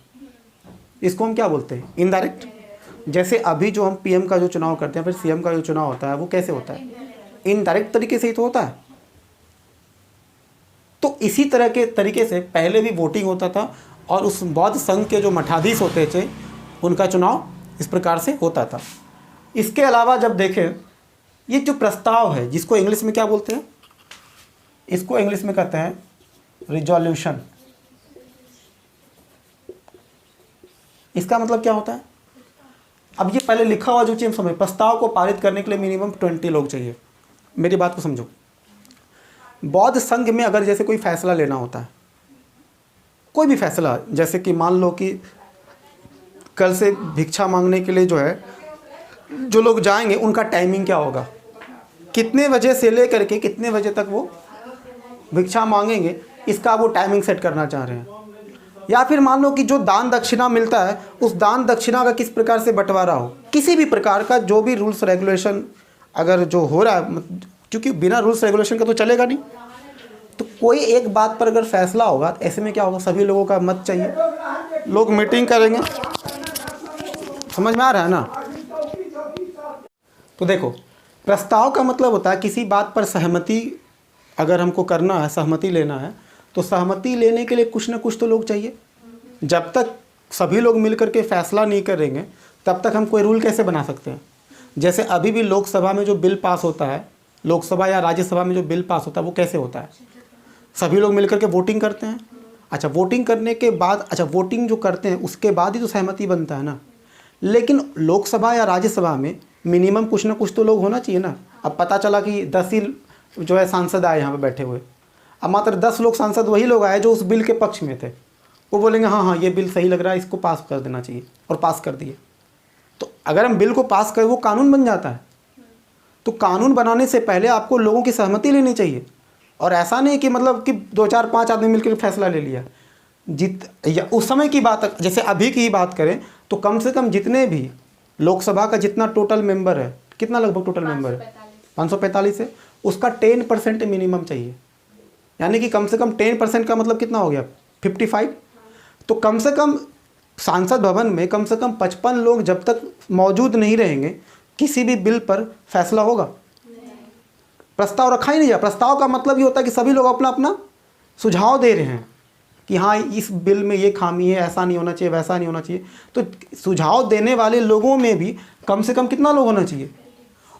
इसको हम क्या बोलते हैं? इनडायरेक्ट। जैसे अभी जो हम पीएम का जो चुनाव करते हैं, फिर सीएम का जो चुनाव होता है, वो कैसे होता है? इनडायरेक्ट तरीके से ही तो होता है। तो इसी तरह के तरीके से पहले भी वोटिंग होता था और उस बौद्ध संघ के जो मठाधीश होते थे उनका चुनाव इस प्रकार से होता था। इसके अलावा जब देखें, ये जो प्रस्ताव है जिसको इंग्लिश में क्या बोलते हैं? इसको इंग्लिश में कहते हैं रिजोल्यूशन। इसका मतलब क्या होता है? अब ये पहले लिखा हुआ जो चीज़ समझ, प्रस्ताव को पारित करने के लिए मिनिमम 20 लोग चाहिए। मेरी बात को समझो। बौद्ध संघ में अगर जैसे कोई फैसला लेना होता है, कोई भी फैसला, जैसे कि मान लो कि कल से भिक्षा मांगने के लिए जो है जो लोग जाएंगे उनका टाइमिंग क्या होगा, कितने बजे से लेकर के कितने बजे तक वो भिक्षा मांगेंगे, इसका वो टाइमिंग सेट करना चाह रहे हैं। या फिर मान लो कि जो दान दक्षिणा मिलता है उस दान दक्षिणा का किस प्रकार से बंटवारा हो, किसी भी प्रकार का जो भी रूल्स रेगुलेशन अगर जो हो रहा है, क्योंकि बिना रूल्स रेगुलेशन का तो चलेगा नहीं। तो कोई एक बात पर अगर फैसला होगा तो ऐसे में क्या होगा, सभी लोगों का मत चाहिए, लोग मीटिंग करेंगे। समझ में आ रहा है ना? तो देखो, प्रस्ताव का मतलब होता है किसी बात पर सहमति अगर हमको करना है, सहमति लेना है, तो सहमति लेने के लिए कुछ ना कुछ तो लोग चाहिए। जब तक सभी लोग मिलकर के फैसला नहीं करेंगे तब तक हम कोई रूल कैसे बना सकते हैं? जैसे अभी भी लोकसभा में जो बिल पास होता है, लोकसभा या राज्यसभा में जो बिल पास होता है वो कैसे होता है? सभी लोग मिलकर के वोटिंग करते हैं। अच्छा, वोटिंग करने के बाद, अच्छा वोटिंग जो करते हैं उसके बाद ही तो सहमति बनता है ना। लेकिन लोकसभा या राज्यसभा में मिनिमम कुछ ना कुछ तो लोग होना चाहिए ना। अब पता चला कि 10 ही जो है सांसद आए यहाँ पे बैठे हुए, अब मात्र 10 लोग सांसद वही लोग आए जो उस बिल के पक्ष में थे, वो बोलेंगे हाँ हाँ ये बिल सही लग रहा है, इसको पास कर देना चाहिए, और पास कर दिए। तो अगर हम बिल को पास करें वो कानून बन जाता है। तो कानून बनाने से पहले आपको लोगों की सहमति लेनी चाहिए, और ऐसा नहीं कि मतलब कि 2 4 5 आदमी मिलकर फैसला ले लिया। या उस समय की बात, जैसे अभी की ही बात करें तो कम से कम जितने भी लोकसभा का जितना टोटल मेंबर है, कितना लगभग टोटल मेंबर है 545 है, उसका 10% मिनिमम चाहिए। यानी कि कम से कम 10% का मतलब कितना हो गया 55। तो कम से कम सांसद भवन में कम से कम 55 लोग जब तक मौजूद नहीं रहेंगे किसी भी बिल पर फैसला होगा। प्रस्ताव रखा ही नहीं जाए। प्रस्ताव का मतलब ये होता है कि सभी लोग अपना अपना सुझाव दे रहे हैं कि हाँ इस बिल में ये खामी है, ऐसा नहीं होना चाहिए, वैसा नहीं होना चाहिए। तो सुझाव देने वाले लोगों में भी कम से कम कितना लोग होना चाहिए,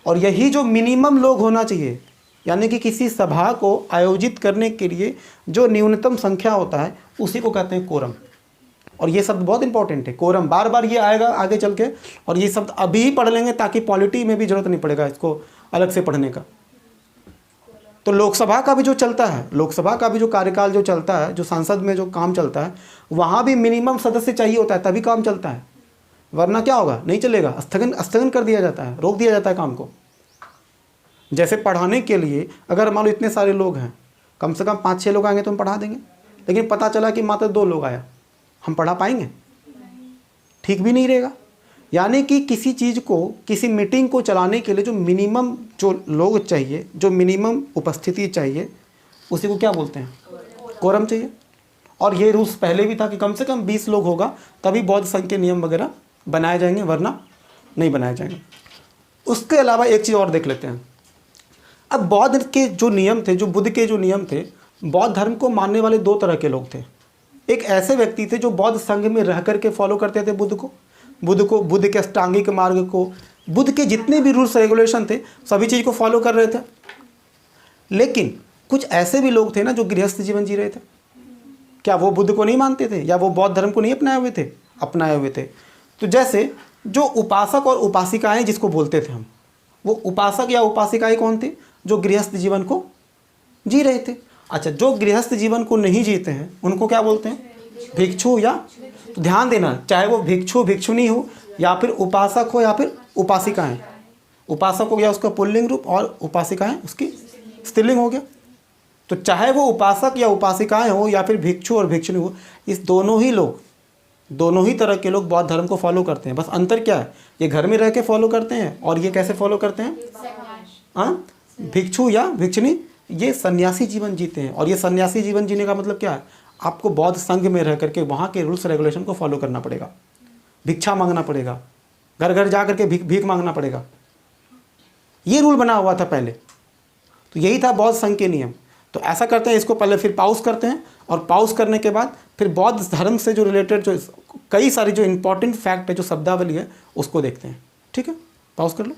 और यही जो मिनिमम लोग होना चाहिए, यानी कि किसी सभा को आयोजित करने के लिए जो न्यूनतम संख्या होता है उसी को कहते हैं कोरम। और ये शब्द बहुत इंपॉर्टेंट है, कोरम। बार बार ये आएगा आगे चल के, और ये शब्द अभी ही पढ़ लेंगे ताकि पॉलिटी में भी जरूरत नहीं पड़ेगा इसको अलग से पढ़ने का। तो लोकसभा का भी जो चलता है, लोकसभा का भी जो कार्यकाल जो चलता है, जो संसद में जो काम चलता है, वहाँ भी मिनिमम सदस्य चाहिए होता है तभी काम चलता है, वरना क्या होगा, नहीं चलेगा, स्थगन कर दिया जाता है, रोक दिया जाता है काम को। जैसे पढ़ाने के लिए अगर मान लो इतने सारे लोग हैं, कम से कम 5-6 लोग आएंगे तो हम पढ़ा देंगे, लेकिन पता चला कि मात्र 2 लोग आया, हम पढ़ा पाएंगे? ठीक भी नहीं रहेगा। यानी कि किसी चीज़ को, किसी मीटिंग को चलाने के लिए जो मिनिमम जो लोग चाहिए, जो मिनिमम उपस्थिति चाहिए, उसी को क्या बोलते हैं, कोरम चाहिए। और ये रूल्स पहले भी था कि कम से कम 20 लोग होगा तभी बौद्ध संघ के नियम वगैरह बनाए जाएंगे, वरना नहीं बनाए जाएंगे। उसके अलावा एक चीज़ और देख लेते हैं। अब बौद्ध के जो नियम थे, जो बुद्ध के जो नियम थे, बौद्ध धर्म को मानने वाले 2 तरह के लोग थे। एक ऐसे व्यक्ति थे जो बौद्ध संघ में रह करके फॉलो करते थे बुद्ध को, बुद्ध के अष्टांगिक मार्ग को, बुद्ध के जितने भी रूल्स रेगुलेशन थे सभी चीज़ को फॉलो कर रहे थे। लेकिन कुछ ऐसे भी लोग थे ना जो गृहस्थ जीवन जी रहे थे। क्या वो बुद्ध को नहीं मानते थे या वो बौद्ध धर्म को नहीं अपनाए हुए थे? तो जैसे जो उपासक और उपासिकाएं जिसको बोलते थे हम, वो उपासक या उपासिकाएं कौन थे? जो गृहस्थ जीवन को जी रहे थे। अच्छा, जो गृहस्थ जीवन को नहीं जीते हैं उनको क्या बोलते हैं? भिक्षु या, तो ध्यान देना, चाहे वो भिक्षु भिक्षुनी हो या फिर उपासक हो या फिर उपासिकाएं। उपासक हो गया उसका पुल्लिंग रूप और उपासिकाएं उसकी स्त्रीलिंग हो गया। तो चाहे वो उपासक या उपासिकाएं हो या फिर भिक्षु और भिक्षुनी हो, इस दोनों ही तरह के लोग बौद्ध धर्म को फॉलो करते हैं। बस अंतर क्या है? ये घर में रह के फॉलो करते हैं और ये कैसे फॉलो करते हैं? हाँ, भिक्षु या भिक्षुनी ये सन्यासी जीवन जीते हैं। और ये सन्यासी जीवन जीने का मतलब क्या है? आपको बौद्ध संघ में रह करके वहाँ के रूल्स रेगुलेशन को फॉलो करना पड़ेगा, भिक्षा मांगना पड़ेगा, घर घर जा करके भीख मांगना पड़ेगा। ये रूल बना हुआ था पहले। तो यही था बौद्ध संघ के नियम। तो ऐसा करते हैं, इसको पहले फिर पॉज करते हैं और पॉज करने के बाद फिर बौद्ध धर्म से जो रिलेटेड जो कई सारी जो इंपॉर्टेंट फैक्ट है, जो शब्दावली है, उसको देखते हैं। ठीक है, पॉज कर लो।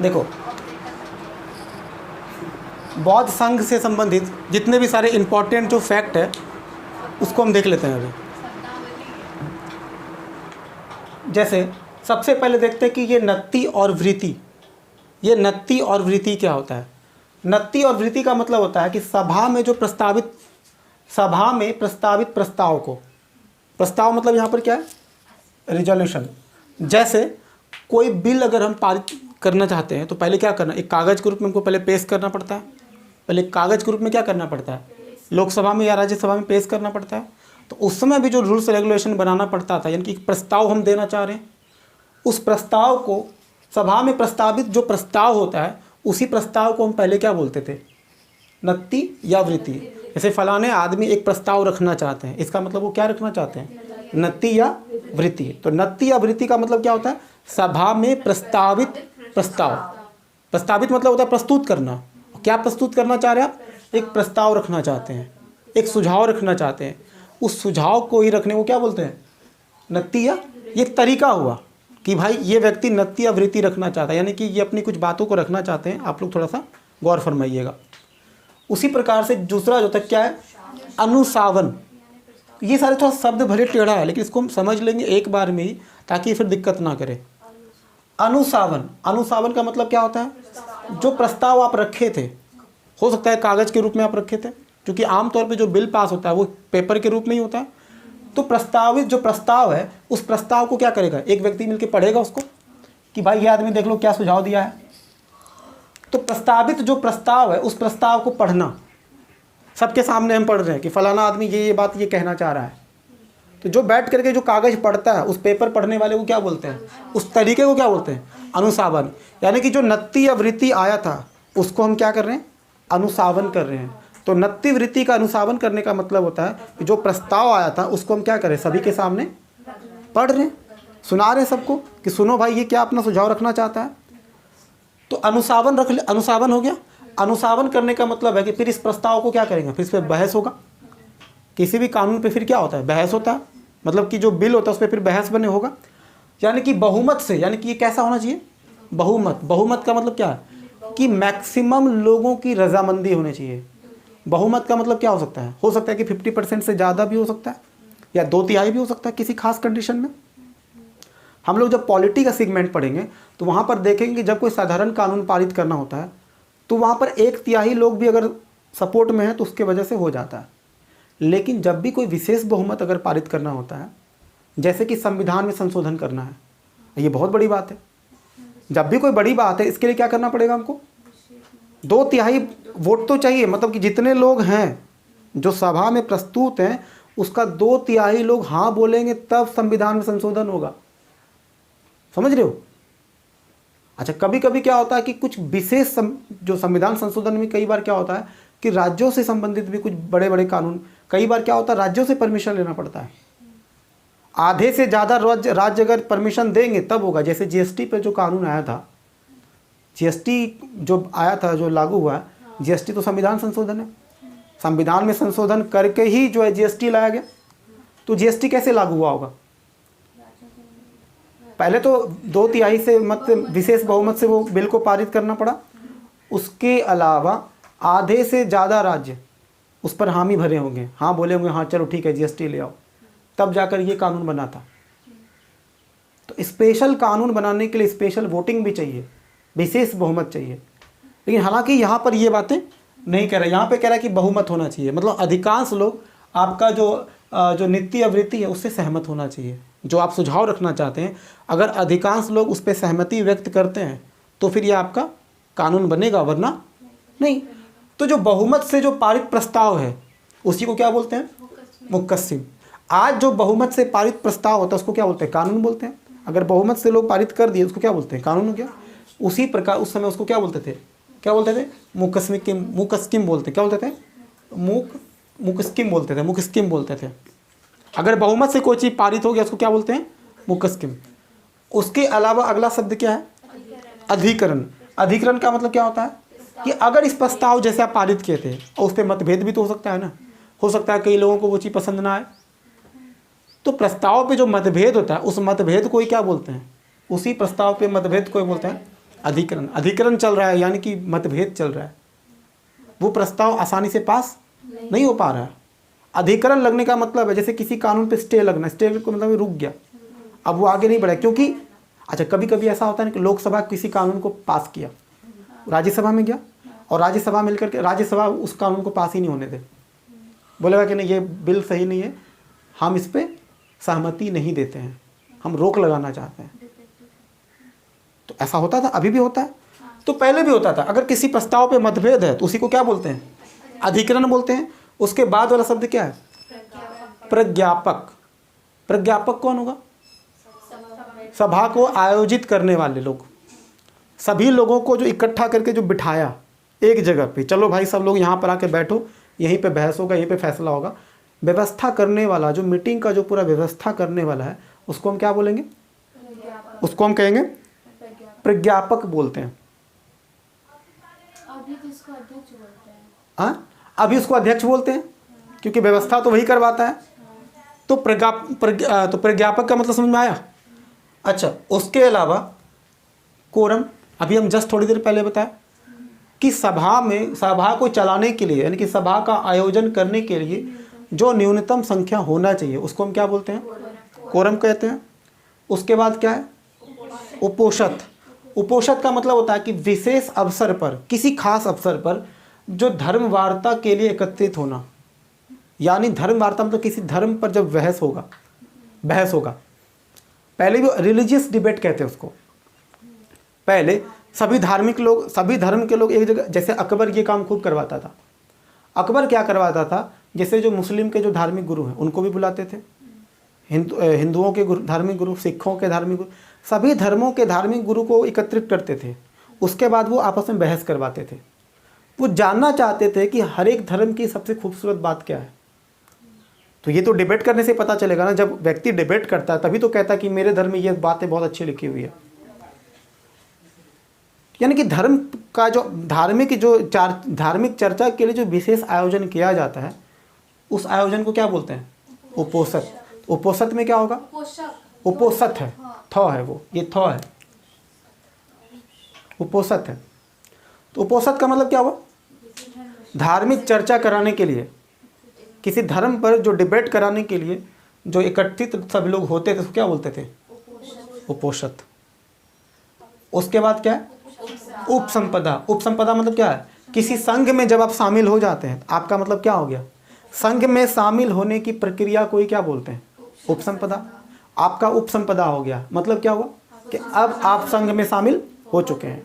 देखो, बौद्ध संघ से संबंधित जितने भी सारे इंपॉर्टेंट जो फैक्ट है उसको हम देख लेते हैं अभी। जैसे सबसे पहले देखते हैं कि ये नत्ति और वृत्ति, ये नत्ति और वृत्ति क्या होता है? नत्ति और वृत्ति का मतलब होता है कि सभा में प्रस्तावित प्रस्ताव को, प्रस्ताव मतलब यहाँ पर क्या है? रिजोल्यूशन। जैसे कोई बिल अगर हम पारित करना चाहते हैं तो पहले क्या करना? एक कागज़ के रूप में हमको पहले पेश करना पड़ता है। पहले कागज़ के रूप में क्या करना पड़ता है? लोकसभा में या राज्यसभा में पेश करना पड़ता है। तो उस समय भी जो रूल्स रेगुलेशन बनाना पड़ता था, यानी कि प्रस्ताव हम देना चाह रहे हैं, उस प्रस्ताव को सभा में प्रस्तावित जो प्रस्ताव होता है उसी प्रस्ताव को हम पहले क्या बोलते थे? नत्ति या वृत्ति। जैसे फलाने आदमी एक प्रस्ताव रखना चाहते हैं, इसका मतलब वो क्या रखना चाहते हैं? नत्ति या वृत्ति। तो नत्ति या वृत्ति का मतलब क्या होता है? सभा में प्रस्तावित प्रस्ताव। प्रस्तावित मतलब होता है प्रस्तुत करना। क्या प्रस्तुत करना चाह रहे हैं आप? एक प्रस्ताव रखना चाहते हैं, एक सुझाव रखना चाहते हैं। उस सुझाव को ही रखने को क्या बोलते हैं? नत्ति या, ये एक तरीका हुआ कि भाई ये व्यक्ति नत्ति या वृत्ति रखना चाहता है, यानी कि ये अपनी कुछ बातों को रखना चाहते हैं। आप लोग थोड़ा सा गौर फरमाइएगा। उसी प्रकार से दूसरा जो तक क्या है? अनुसावन। ये सारे थोड़ा शब्द भले टेढ़ा है, लेकिन इसको हम समझ लेंगे एक बार में ही, ताकि फिर दिक्कत ना करे। अनुसावन, अनुसावन का मतलब क्या होता है? जो प्रस्ताव आप रखे थे, हो सकता है कागज़ के रूप में आप रखे थे, क्योंकि आमतौर पे जो बिल पास होता है वो पेपर के रूप में ही होता है। तो प्रस्तावित जो प्रस्ताव है, उस प्रस्ताव को क्या करेगा? एक व्यक्ति मिलकर पढ़ेगा उसको कि भाई ये आदमी देख लो क्या सुझाव दिया है। तो प्रस्तावित जो प्रस्ताव है उस प्रस्ताव को पढ़ना, सबके सामने हम पढ़ रहे हैं कि फलाना आदमी ये बात ये कहना चाह रहा है। तो जो बैठ करके जो कागज़ पढ़ता है, उस पेपर पढ़ने वाले को क्या बोलते हैं? उस तरीके को क्या बोलते हैं? अनुसावन। यानी कि जो नत्ति या वृत्ति आया था उसको हम क्या कर रहे हैं? अनुसावन कर रहे हैं। तो नत्ति वृत्ति का अनुसावन करने का मतलब होता है कि जो प्रस्ताव आया था उसको हम क्या करें? सभी के सामने पढ़ रहे हैं, सुना रहे हैं सबको कि सुनो भाई ये क्या अपना सुझाव रखना चाहता है। तो अनुसावन रख ले, अनुसावन हो गया। अनुसावन करने का मतलब है कि फिर इस प्रस्ताव को क्या करेंगे? फिर इस पर बहस होगा। किसी भी कानून पे फिर क्या होता है? बहस होता है। मतलब कि जो बिल होता है उस पर फिर बहस बने होगा, यानी कि बहुमत से। यानी कि ये कैसा होना चाहिए? बहुमत। बहुमत का मतलब क्या है? कि मैक्सिमम लोगों की रजामंदी होनी चाहिए। बहुमत का मतलब क्या हो सकता है? हो सकता है कि 50% से ज़्यादा भी हो सकता है, या 2/3 भी हो सकता है किसी खास कंडीशन में। हम लोग जब पॉलिटी का सेगमेंट पढ़ेंगे तो वहाँ पर देखेंगे कि जब कोई साधारण कानून पारित करना होता है तो वहाँ पर 1/3 लोग भी अगर सपोर्ट में है तो उसके वजह से हो जाता है। लेकिन जब भी कोई विशेष बहुमत अगर पारित करना होता है, जैसे कि संविधान में संशोधन करना है, ये बहुत बड़ी बात है। जब भी कोई बड़ी बात है, इसके लिए क्या करना पड़ेगा हमको? 2/3 वोट तो चाहिए। मतलब कि जितने लोग हैं जो सभा में प्रस्तुत हैं उसका 2/3 लोग हाँ बोलेंगे तब संविधान में संशोधन होगा। समझ रहे हो? अच्छा, कभी कभी क्या होता है कि कुछ विशेष जो संविधान संशोधन में कई बार क्या होता है कि राज्यों से संबंधित भी कुछ बड़े बड़े कानून, कई बार क्या होता है राज्यों से परमिशन लेना पड़ता है। आधे से ज़्यादा राज्य अगर परमिशन देंगे तब होगा। जैसे जीएसटी पे जो कानून आया था, जीएसटी जो आया था, जो लागू हुआ, जीएसटी तो संविधान संशोधन है। संविधान में संशोधन करके ही जो है जीएसटी लाया गया। तो जीएसटी कैसे लागू हुआ होगा? पहले तो 2/3 से मत विशेष बहुमत से वो बिल को पारित करना पड़ा, उसके अलावा आधे से ज़्यादा राज्य उस पर हामी भरे होंगे, हाँ बोले होंगे हाँ चलो ठीक है जीएसटी ले आओ, तब जाकर ये कानून बना था। तो स्पेशल कानून बनाने के लिए स्पेशल वोटिंग भी चाहिए, विशेष बहुमत चाहिए। लेकिन हालांकि यहाँ पर ये बातें नहीं कह रहा, यहाँ पे कह रहा है कि बहुमत होना चाहिए, मतलब अधिकांश लोग आपका जो नीति आवृत्ति है उससे सहमत होना चाहिए। जो आप सुझाव रखना चाहते हैं, अगर अधिकांश लोग उस पर सहमति व्यक्त करते हैं तो फिर ये आपका कानून बनेगा, वरना नहीं। तो जो बहुमत से जो पारित प्रस्ताव है उसी को क्या बोलते हैं? मुकस्सिम। आज जो बहुमत से पारित प्रस्ताव होता है उसको क्या बोलते हैं? कानून बोलते हैं। अगर बहुमत से लोग पारित कर दिए उसको क्या बोलते हैं? कानून हो गया। उसी प्रकार उस समय उसको क्या बोलते थे? मुकस्सिम बोलते। क्या बोलते थे? मुकस्सिम बोलते थे। अगर बहुमत से कोई चीज़ पारित हो गया उसको क्या बोलते हैं? मुकस्सिम। उसके अलावा अगला शब्द क्या है? अधिकरण। अधिकरण का मतलब क्या होता है कि अगर इस प्रस्ताव जैसे आप पारित किए थे और उस पर मतभेद भी तो हो सकता है ना, हो सकता है कई लोगों को वो चीज़ पसंद ना आए, तो प्रस्ताव पे जो मतभेद होता है उस मतभेद को ही क्या बोलते हैं? उसी प्रस्ताव पे मतभेद को ही बोलते हैं अधिकरण। अधिकरण चल रहा है यानी कि मतभेद चल रहा है, वो प्रस्ताव आसानी से पास नहीं हो पा रहा है। अधिकरण लगने का मतलब है जैसे किसी कानून पे स्टे लगना, स्टे को मतलब रुक गया, अब वो आगे नहीं बढ़ा। क्योंकि अच्छा कभी कभी ऐसा होता है ना कि लोकसभा किसी कानून को पास किया, राज्यसभा में गया और राज्यसभा मिलकर के राज्यसभा उस कानून को पास ही नहीं होने दे, बोलेगा कि नहीं ये बिल सही नहीं है, हम इस पर सहमति नहीं देते हैं, हम रोक लगाना चाहते हैं। तो ऐसा होता था, अभी भी होता है, तो पहले भी होता था। अगर किसी प्रस्ताव पे मतभेद है तो उसी को क्या बोलते हैं? अधिकरण बोलते हैं। उसके बाद वाला शब्द क्या है? प्रज्ञापक। प्रज्ञापक कौन होगा? सभा को आयोजित करने वाले लोग, सभी लोगों को जो इकट्ठा करके जो बिठाया एक जगह पे, चलो भाई सब लोग यहाँ पर आके बैठो, यहीं पे बहस होगा, यहीं पे फैसला होगा, व्यवस्था करने वाला, जो मीटिंग का जो पूरा व्यवस्था करने वाला है उसको हम क्या बोलेंगे? उसको हम कहेंगे प्रज्ञापक बोलते हैं। अभी उसको अध्यक्ष बोलते हैं क्योंकि व्यवस्था तो वही करवाता है। तो प्रज्ञापक का मतलब समझ में आया? अच्छा, उसके अलावा कोरम, अभी हम जस्ट थोड़ी देर पहले बताया कि सभा को चलाने के लिए यानी कि सभा का आयोजन करने के लिए जो न्यूनतम संख्या होना चाहिए उसको हम क्या बोलते हैं? कोरम कहते हैं। उसके बाद क्या है? उपोषद। उपोषद का मतलब होता है कि विशेष अवसर पर, किसी खास अवसर पर जो धर्म वार्ता के लिए एकत्रित होना, यानी धर्म वार्ता मतलब किसी धर्म पर जब बहस होगा। पहले भी रिलीजियस डिबेट कहते हैं उसको। पहले सभी धर्म के लोग एक जगह, जैसे अकबर ये काम खूब करवाता था। अकबर क्या करवाता था, जैसे जो मुस्लिम के जो धार्मिक गुरु हैं उनको भी बुलाते थे, हिंदुओं के धार्मिक गुरु, सिखों के धार्मिक गुरु, सभी धर्मों के धार्मिक गुरु को एकत्रित करते थे। उसके बाद वो आपस में बहस करवाते थे। वो जानना चाहते थे कि हर एक धर्म की सबसे खूबसूरत बात क्या है। तो ये तो डिबेट करने से पता चलेगा ना, जब व्यक्ति डिबेट करता है तभी तो कहता है कि मेरे धर्म में ये बातें बहुत अच्छी लिखी हुई है। यानी कि धर्म का जो धार्मिक चर्चा के लिए जो विशेष आयोजन किया जाता है उस आयोजन को क्या बोलते हैं? उपोषद। उपोषद में क्या होगा? उपोषद है, थ है वो, ये थ है, उपोषद है। तो उपोषद का मतलब क्या हुआ? धार्मिक चर्चा कराने के लिए, किसी धर्म पर जो डिबेट कराने के लिए जो एकत्रित सब लोग होते थे उसको क्या बोलते थे? उपोषद। उसके बाद क्या है? उपसंपदा। उपसंपदा मतलब क्या है? किसी संघ में जब आप शामिल हो जाते हैं, आपका मतलब क्या हो गया? संघ में शामिल होने की प्रक्रिया को ही क्या बोलते हैं? उपसंपदा। आपका उपसंपदा हो गया, मतलब क्या हुआ कि अब आप संघ में शामिल हो चुके हैं,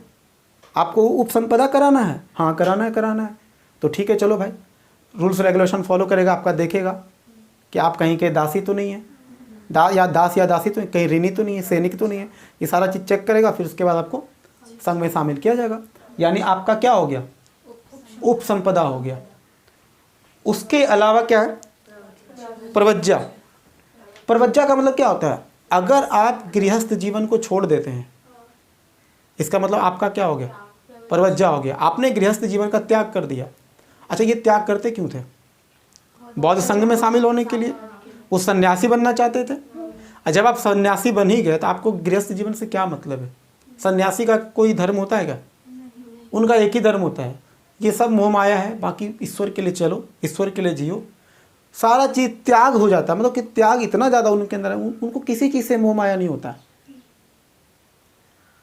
आपको उपसंपदा कराना है। हाँ कराना है, तो ठीक है चलो भाई, रूल्स रेगुलेशन फॉलो करेगा, आपका देखेगा कि आप कहीं के दासी तो नहीं है, दास या दासी तो नहीं, कहीं ऋणी तो नहीं है, सैनिक तो नहीं है, ये सारा चीज़ चेक करेगा। फिर उसके बाद आपको संघ में शामिल किया जाएगा, यानी आपका क्या हो गया? उपसंपदा हो गया। उसके अलावा क्या है? प्रवज्जा। प्रवज्जा का मतलब क्या होता है? अगर आप गृहस्थ जीवन को छोड़ देते हैं, इसका मतलब आपका क्या हो गया? प्रवज्जा हो गया। आपने गृहस्थ जीवन का त्याग कर दिया। अच्छा, ये त्याग करते क्यों थे? बौद्ध संघ में शामिल होने के लिए, वो सन्यासी बनना चाहते थे। और जब आप सन्यासी बन ही गए तो आपको गृहस्थ जीवन से क्या मतलब है? सन्यासी का कोई धर्म होता है क्या? उनका एक ही धर्म होता है, ये सब मोह माया है, बाकी ईश्वर के लिए चलो, ईश्वर के लिए जियो। सारा चीज़ त्याग हो जाता है, मतलब कि त्याग इतना ज़्यादा उनके अंदर है, उनको किसी चीज़ से मोह माया नहीं होता।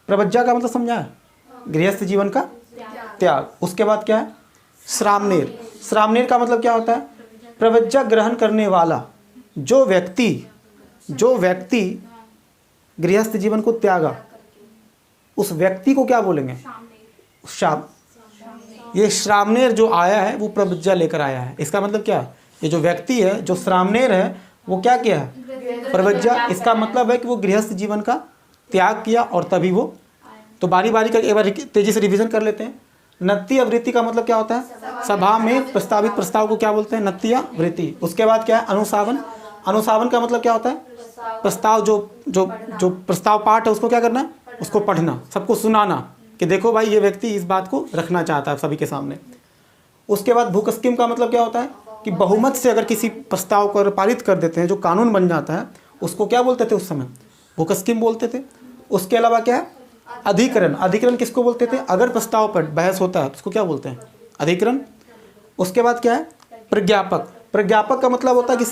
प्रवज्जा का मतलब समझा है? गृहस्थ जीवन का त्याग। उसके बाद क्या है? श्रामनेर। श्रामनेर का मतलब क्या होता है? प्रवज्जा ग्रहण करने वाला। जो व्यक्ति गृहस्थ जीवन को त्यागा, उस व्यक्ति को क्या बोलेंगे? श्राम। ये श्रामनेर जो आया है वो प्रवज्जा लेकर आया है। इसका मतलब क्या है? ये जो व्यक्ति है, जो श्रामनेर है, वो क्या किया है? प्रवज्जा। इसका मतलब है कि वो गृहस्थ जीवन का त्याग किया और तभी वो। तो बारी बारी कर एक बार तेजी से रिवीजन कर लेते हैं। नत्तीय वृत्ति का मतलब क्या होता है? सभा में प्रस्तावित प्रस्ताव को क्या बोलते हैं? नत्तीय वृत्ति। उसके बाद क्या है? अनुसावन। अनुसावन का मतलब क्या होता है? प्रस्ताव, जो प्रस्ताव पाठ है उसको क्या करना? उसको पढ़ना, सबको सुनाना कि देखो भाई ये व्यक्ति इस बात को रखना चाहता है सभी के सामने। उसके बाद भूकस्किम का मतलब क्या होता है? कि बहुमत से अगर किसी प्रस्ताव को पारित कर देते हैं, जो कानून बन जाता है, उसको क्या बोलते थे उस समय? भूकस्किम बोलते थे। उसके अलावा क्या है? अधिकरण। अधिकरण किसको बोलते थे? अगर प्रस्ताव पर बहस होता है तो उसको क्या बोलते हैं? अधिकरण। उसके बाद क्या है? प्रज्ञापक। प्रज्ञापक का मतलब होता है कि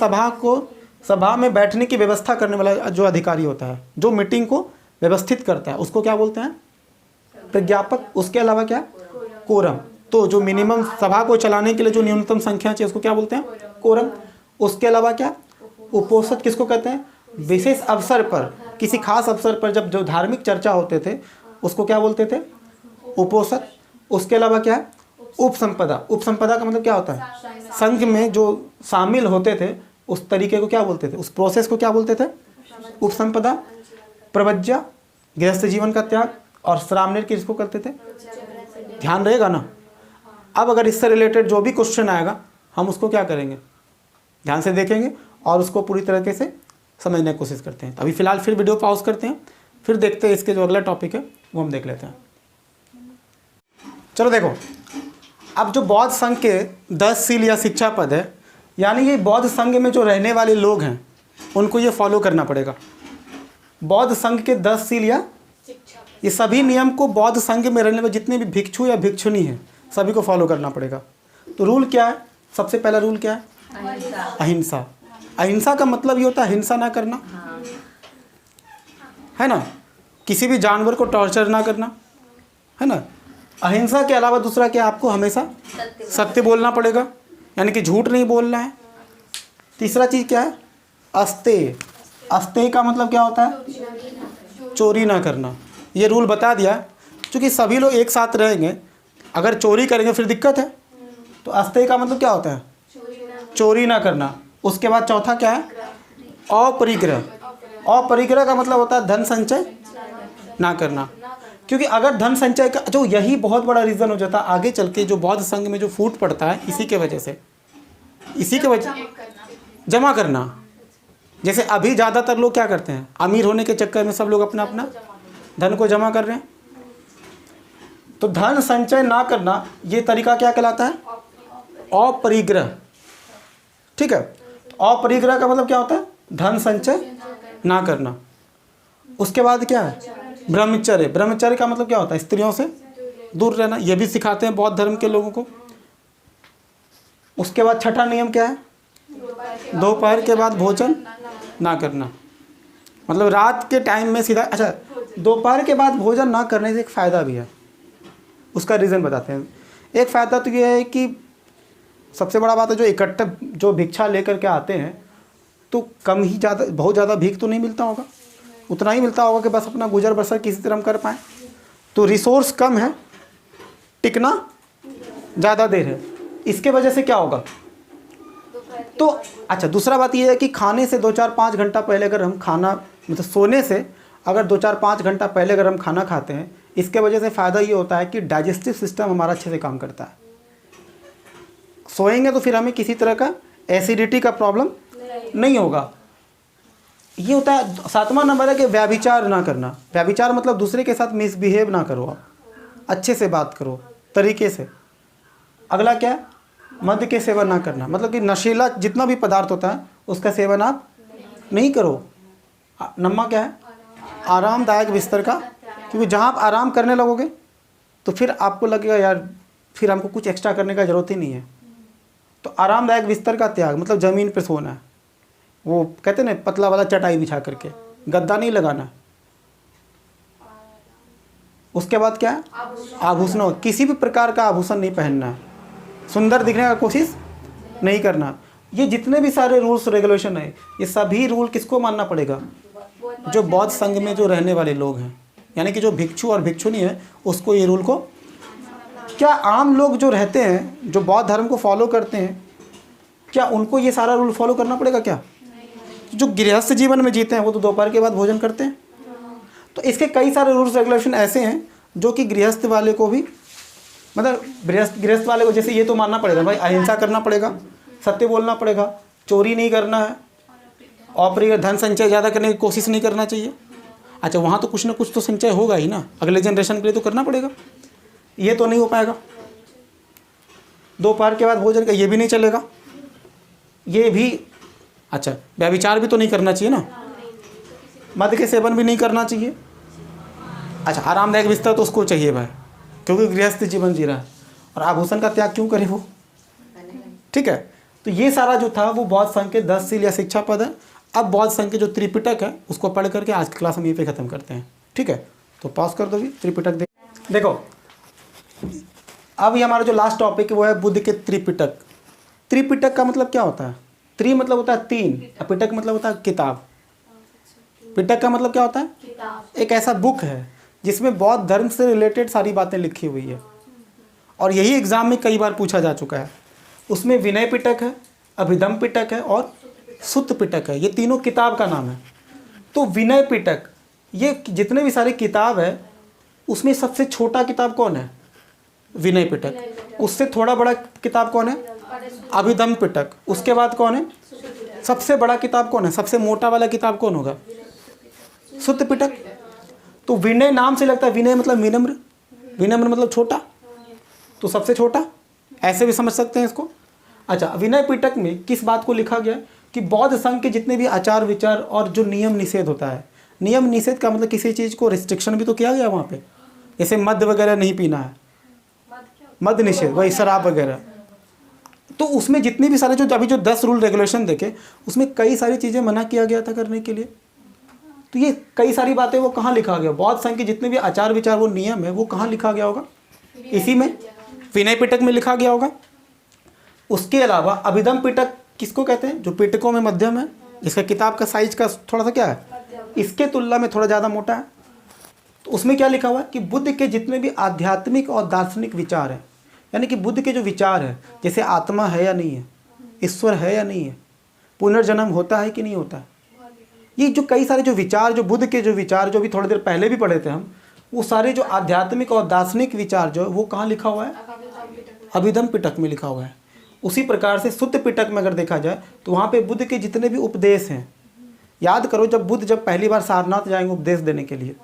सभा में बैठने की व्यवस्था करने वाला जो अधिकारी होता है, जो मीटिंग को व्यवस्थित करता है, उसको क्या बोलते हैं? प्रज्ञापक। उसके अलावा क्या? कोरम। तो जो मिनिमम सभा को चलाने के लिए जो न्यूनतम संख्या चाहिए उसको क्या बोलते हैं? कोरम। उसके अलावा क्या? उपोषद किसको कहते हैं? विशेष अवसर पर, किसी खास अवसर पर जब जो धार्मिक चर्चा होते थे उसको क्या बोलते थे? उपोषद। उसके अलावा क्या है? उपसंपदा। उपसंपदा का मतलब क्या होता है? संघ में जो शामिल होते थे उस तरीके को क्या बोलते थे? उस प्रोसेस को क्या बोलते थे? उपसंपदा। प्रवज्जा गृहस्थ जीवन का त्याग, और श्रामनेर किसको करते थे? ध्यान रहेगा ना? अब अगर इससे रिलेटेड जो भी क्वेश्चन आएगा हम उसको क्या करेंगे? ध्यान से देखेंगे और उसको पूरी तरीके से समझने की कोशिश करते हैं। अभी फ़िलहाल फिर वीडियो पॉज करते हैं, फिर देखते हैं इसके जो अगला टॉपिक है वो हम देख लेते हैं। चलो देखो, अब जो बौद्ध संघ के 10 सील या शिक्षा पद है, यानी ये बौद्ध संघ में जो रहने वाले लोग हैं उनको ये फॉलो करना पड़ेगा। बौद्ध संघ के 10 सील या ये सभी नियम को बौद्ध संघ में रहने वाले जितने भी भिक्षु या भिक्षुनी हैं सभी को फॉलो करना पड़ेगा। तो रूल क्या है? सबसे पहला रूल क्या है? अहिंसा। अहिंसा का मतलब ये होता है हिंसा ना करना, है ना? किसी भी जानवर को टॉर्चर ना करना, है ना? अहिंसा के अलावा दूसरा क्या? आपको हमेशा सत्य बोलना पड़ेगा, यानी कि झूठ नहीं बोलना है। तीसरा चीज़ क्या है? अस्तेय। अस्तेय का मतलब क्या होता है? चोरी ना करना। ये रूल बता दिया, क्योंकि सभी लोग एक साथ रहेंगे, अगर चोरी करेंगे फिर दिक्कत है। तो अस्तेय का मतलब क्या होता है? चोरी ना करना। उसके बाद चौथा क्या है? अपरिग्रह। अपरिग्रह का मतलब होता है धन संचय ना करना, क्योंकि अगर धन संचय का जो यही बहुत बड़ा रीज़न हो जाता है आगे चल के जो बौद्ध संघ में जो फूट पड़ता है, इसी के वजह जमा करना। जैसे अभी ज़्यादातर लोग क्या करते हैं? अमीर होने के चक्कर में सब लोग अपना अपना धन को जमा कर रहे हैं। तो धन संचय ना करना ये तरीका क्या कहलाता है? अपरिग्रह। ठीक है, अपरिग्रह का मतलब क्या होता है? धन संचय ना करना। उसके बाद क्या है? ब्रह्मचर्य। ब्रह्मचर्य का मतलब क्या होता है? स्त्रियों से दूर रहना। ये भी सिखाते हैं बौद्ध धर्म के लोगों को। उसके बाद छठा नियम क्या है? दोपहर के बाद भोजन ना करना। मतलब रात के टाइम में सीधा, अच्छा, दोपहर के बाद भोजन ना करने से एक फ़ायदा भी है, उसका रीज़न बताते हैं। एक फ़ायदा तो ये है कि सबसे बड़ा बात है जो इकट्ठा जो भिक्षा लेकर के आते हैं तो कम ही ज़्यादा, बहुत ज़्यादा भीख तो नहीं मिलता होगा, उतना ही मिलता होगा कि बस अपना गुजर बसर किसी तरह कर पाएँ। तो रिसोर्स कम है, टिकना ज़्यादा देर है, इसके वजह से क्या होगा? तो अच्छा, दूसरा बात ये है कि खाने से 2-4-5 घंटा पहले अगर हम खाना, मतलब सोने से अगर 2-4-5 घंटा पहले अगर हम खाना खाते हैं, इसके वजह से फ़ायदा ये होता है कि डाइजेस्टिव सिस्टम हमारा अच्छे से काम करता है। सोएंगे तो फिर हमें किसी तरह का एसिडिटी का प्रॉब्लम नहीं होगा। ये होता है। 7वां नंबर है कि व्यभिचार ना करना। व्यभिचार मतलब दूसरे के साथ मिसबिहेव ना करो, आप अच्छे से बात करो तरीके से। अगला क्या है? मद्य के सेवन ना करना, मतलब कि नशीला जितना भी पदार्थ होता है उसका सेवन आप नहीं करो। नम्मा क्या है? आरामदायक बिस्तर का, क्योंकि जहाँ आप आराम करने लगोगे तो फिर आपको लगेगा यार फिर हमको कुछ एक्स्ट्रा करने का ज़रूरत ही नहीं है। तो आरामदायक बिस्तर का त्याग मतलब ज़मीन पर सोना है, वो कहते हैं ना पतला वाला चटाई बिछा करके, गद्दा नहीं लगाना। उसके बाद क्या है? आभूषणों, किसी भी प्रकार का आभूषण नहीं पहनना है, सुंदर दिखने का कोशिश नहीं करना। ये जितने भी सारे रूल्स रेगुलेशन है, ये सभी रूल किसको मानना पड़ेगा? जो बौद्ध संघ में जो रहने वाले लोग हैं, यानी कि जो भिक्षु और भिक्षुनी है, उसको ये रूल को। क्या आम लोग जो रहते हैं, जो बौद्ध धर्म को फॉलो करते हैं, क्या उनको ये सारा रूल फॉलो करना पड़ेगा क्या? जो गृहस्थ जीवन में जीते हैं वो तो दोपहर के बाद भोजन करते हैं। तो इसके कई सारे रूल्स रेगुलेशन ऐसे हैं जो कि गृहस्थ वाले को भी, मतलब गृहस्थ वाले को जैसे ये तो मानना पड़ेगा भाई, अहिंसा करना पड़ेगा, सत्य बोलना पड़ेगा, चोरी नहीं करना है, और धन संचय ज़्यादा करने की कोशिश नहीं करना चाहिए। अच्छा, वहाँ तो कुछ ना कुछ तो संचय होगा ही ना, अगले जनरेशन के लिए तो करना पड़ेगा। ये तो नहीं हो पाएगा। दोपहर के बाद भोजन का ये भी नहीं चलेगा। ये भी, अच्छा, व्यभिचार भी तो नहीं करना चाहिए ना, मद के सेवन भी नहीं करना चाहिए। अच्छा, आरामदायक बिस्तर तो उसको चाहिए भाई, क्योंकि गृहस्थ जीवन जी रहा है। और आभूषण का त्याग क्यों करे वो? ठीक है, तो ये सारा जो था वो बौद्ध संघ के 10 सील या शिक्षा पद है। अब बौद्ध संघ के जो त्रिपिटक है उसको पढ़ करके आज की क्लास हम यहीं पे ख़त्म करते हैं। ठीक है, तो पॉज कर दो भी, त्रिपिटक देखो। अब ये हमारा जो लास्ट टॉपिक है वो है बुद्ध के त्रिपिटक। त्रिपिटक का मतलब क्या होता है? त्रि मतलब होता है 3, और पिटक मतलब होता है किताब। पिटक का मतलब क्या होता है? एक ऐसा बुक है जिसमें बौद्ध धर्म से रिलेटेड सारी बातें लिखी हुई है, और यही एग्जाम में कई बार पूछा जा चुका है। उसमें विनय पिटक है, अभिधम पिटक है और सुत्त पिटक है। ये तीनों किताब का नाम है। तो विनय पिटक, ये जितने भी सारे किताब है उसमें सबसे छोटा किताब कौन है? विनय पिटक। उससे थोड़ा बड़ा किताब कौन है? अभिधम पिटक। उसके बाद कौन है? सबसे बड़ा किताब कौन है? सबसे मोटा वाला किताब कौन होगा? सुत्त पिटक। तो विनय नाम से लगता है, विनय मतलब विनम्र, विनम्र मतलब छोटा, तो सबसे छोटा, ऐसे भी समझ सकते हैं इसको। अच्छा, विनय पिटक में किस बात को लिखा गया कि बौद्ध संघ के जितने भी आचार विचार और जो नियम निषेध होता है, नियम निषेध का मतलब किसी चीज़ को रिस्ट्रिक्शन भी तो किया गया वहाँ पे, जैसे मद वगैरह नहीं पीना है, मद निषेध, वही शराब वगैरह। तो उसमें जितने भी सारे जो अभी जो 10 रूल रेगुलेशन देखे, उसमें कई सारी चीज़ें मना किया गया था करने के लिए। तो ये कई सारी बातें वो कहाँ लिखा गया? बौद्ध संघ के जितने भी आचार विचार वो नियम है वो कहाँ लिखा गया होगा? इसी में, विनय पिटक में लिखा गया होगा। उसके अलावा अभिधम पिटक किसको कहते हैं? जो पिटकों में मध्यम है, जिसका किताब का साइज का थोड़ा सा क्या है, इसके तुलना में थोड़ा ज़्यादा मोटा है। तो उसमें क्या लिखा हुआ है कि बुद्ध के जितने भी आध्यात्मिक और दार्शनिक विचार हैं, यानी कि बुद्ध के जो विचार है, जैसे आत्मा है या नहीं है, ईश्वर है या नहीं है, पुनर्जन्म होता है कि नहीं होता है, ये जो कई सारे जो विचार, जो बुद्ध के जो विचार, जो भी थोड़ी देर पहले भी पढ़े थे हम, वो सारे जो आध्यात्मिक और दार्शनिक विचार जो है वो कहाँ लिखा हुआ है? अभिधम पिटक में लिखा हुआ है। उसी प्रकार से सुत्त पिटक में अगर देखा जाए तो वहाँ पे बुद्ध के जितने भी उपदेश हैं, याद करो जब बुद्ध जब पहली बार सारनाथ जाएंगे उपदेश देने के लिए,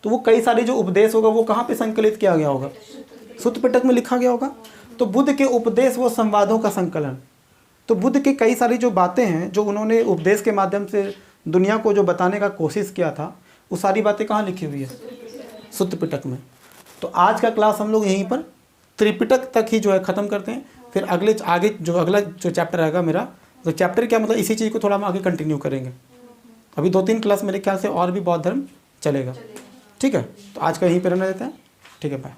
तो वो कई सारे जो उपदेश होगा वो कहाँ पे संकलित किया गया होगा? सुत्त पिटक में लिखा गया होगा। तो बुद्ध के उपदेश वो संवादों का संकलन। तो बुद्ध के कई सारी जो बातें हैं जो उन्होंने उपदेश के माध्यम से दुनिया को जो बताने का कोशिश किया था, वो सारी बातें कहाँ लिखी हुई है? सुत्त पिटक में। तो आज का क्लास हम लोग यहीं पर त्रिपिटक तक ही जो है ख़त्म करते हैं। फिर आगे जो अगला जो चैप्टर आएगा मेरा, तो चैप्टर क्या मतलब इसी चीज़ को थोड़ा हम आगे कंटिन्यू करेंगे। अभी 2-3 क्लास मेरे ख्याल से और भी बौद्ध धर्म चलेगा। ठीक है, तो आज का यहीं पर रहने देते हैं। ठीक है, बाय।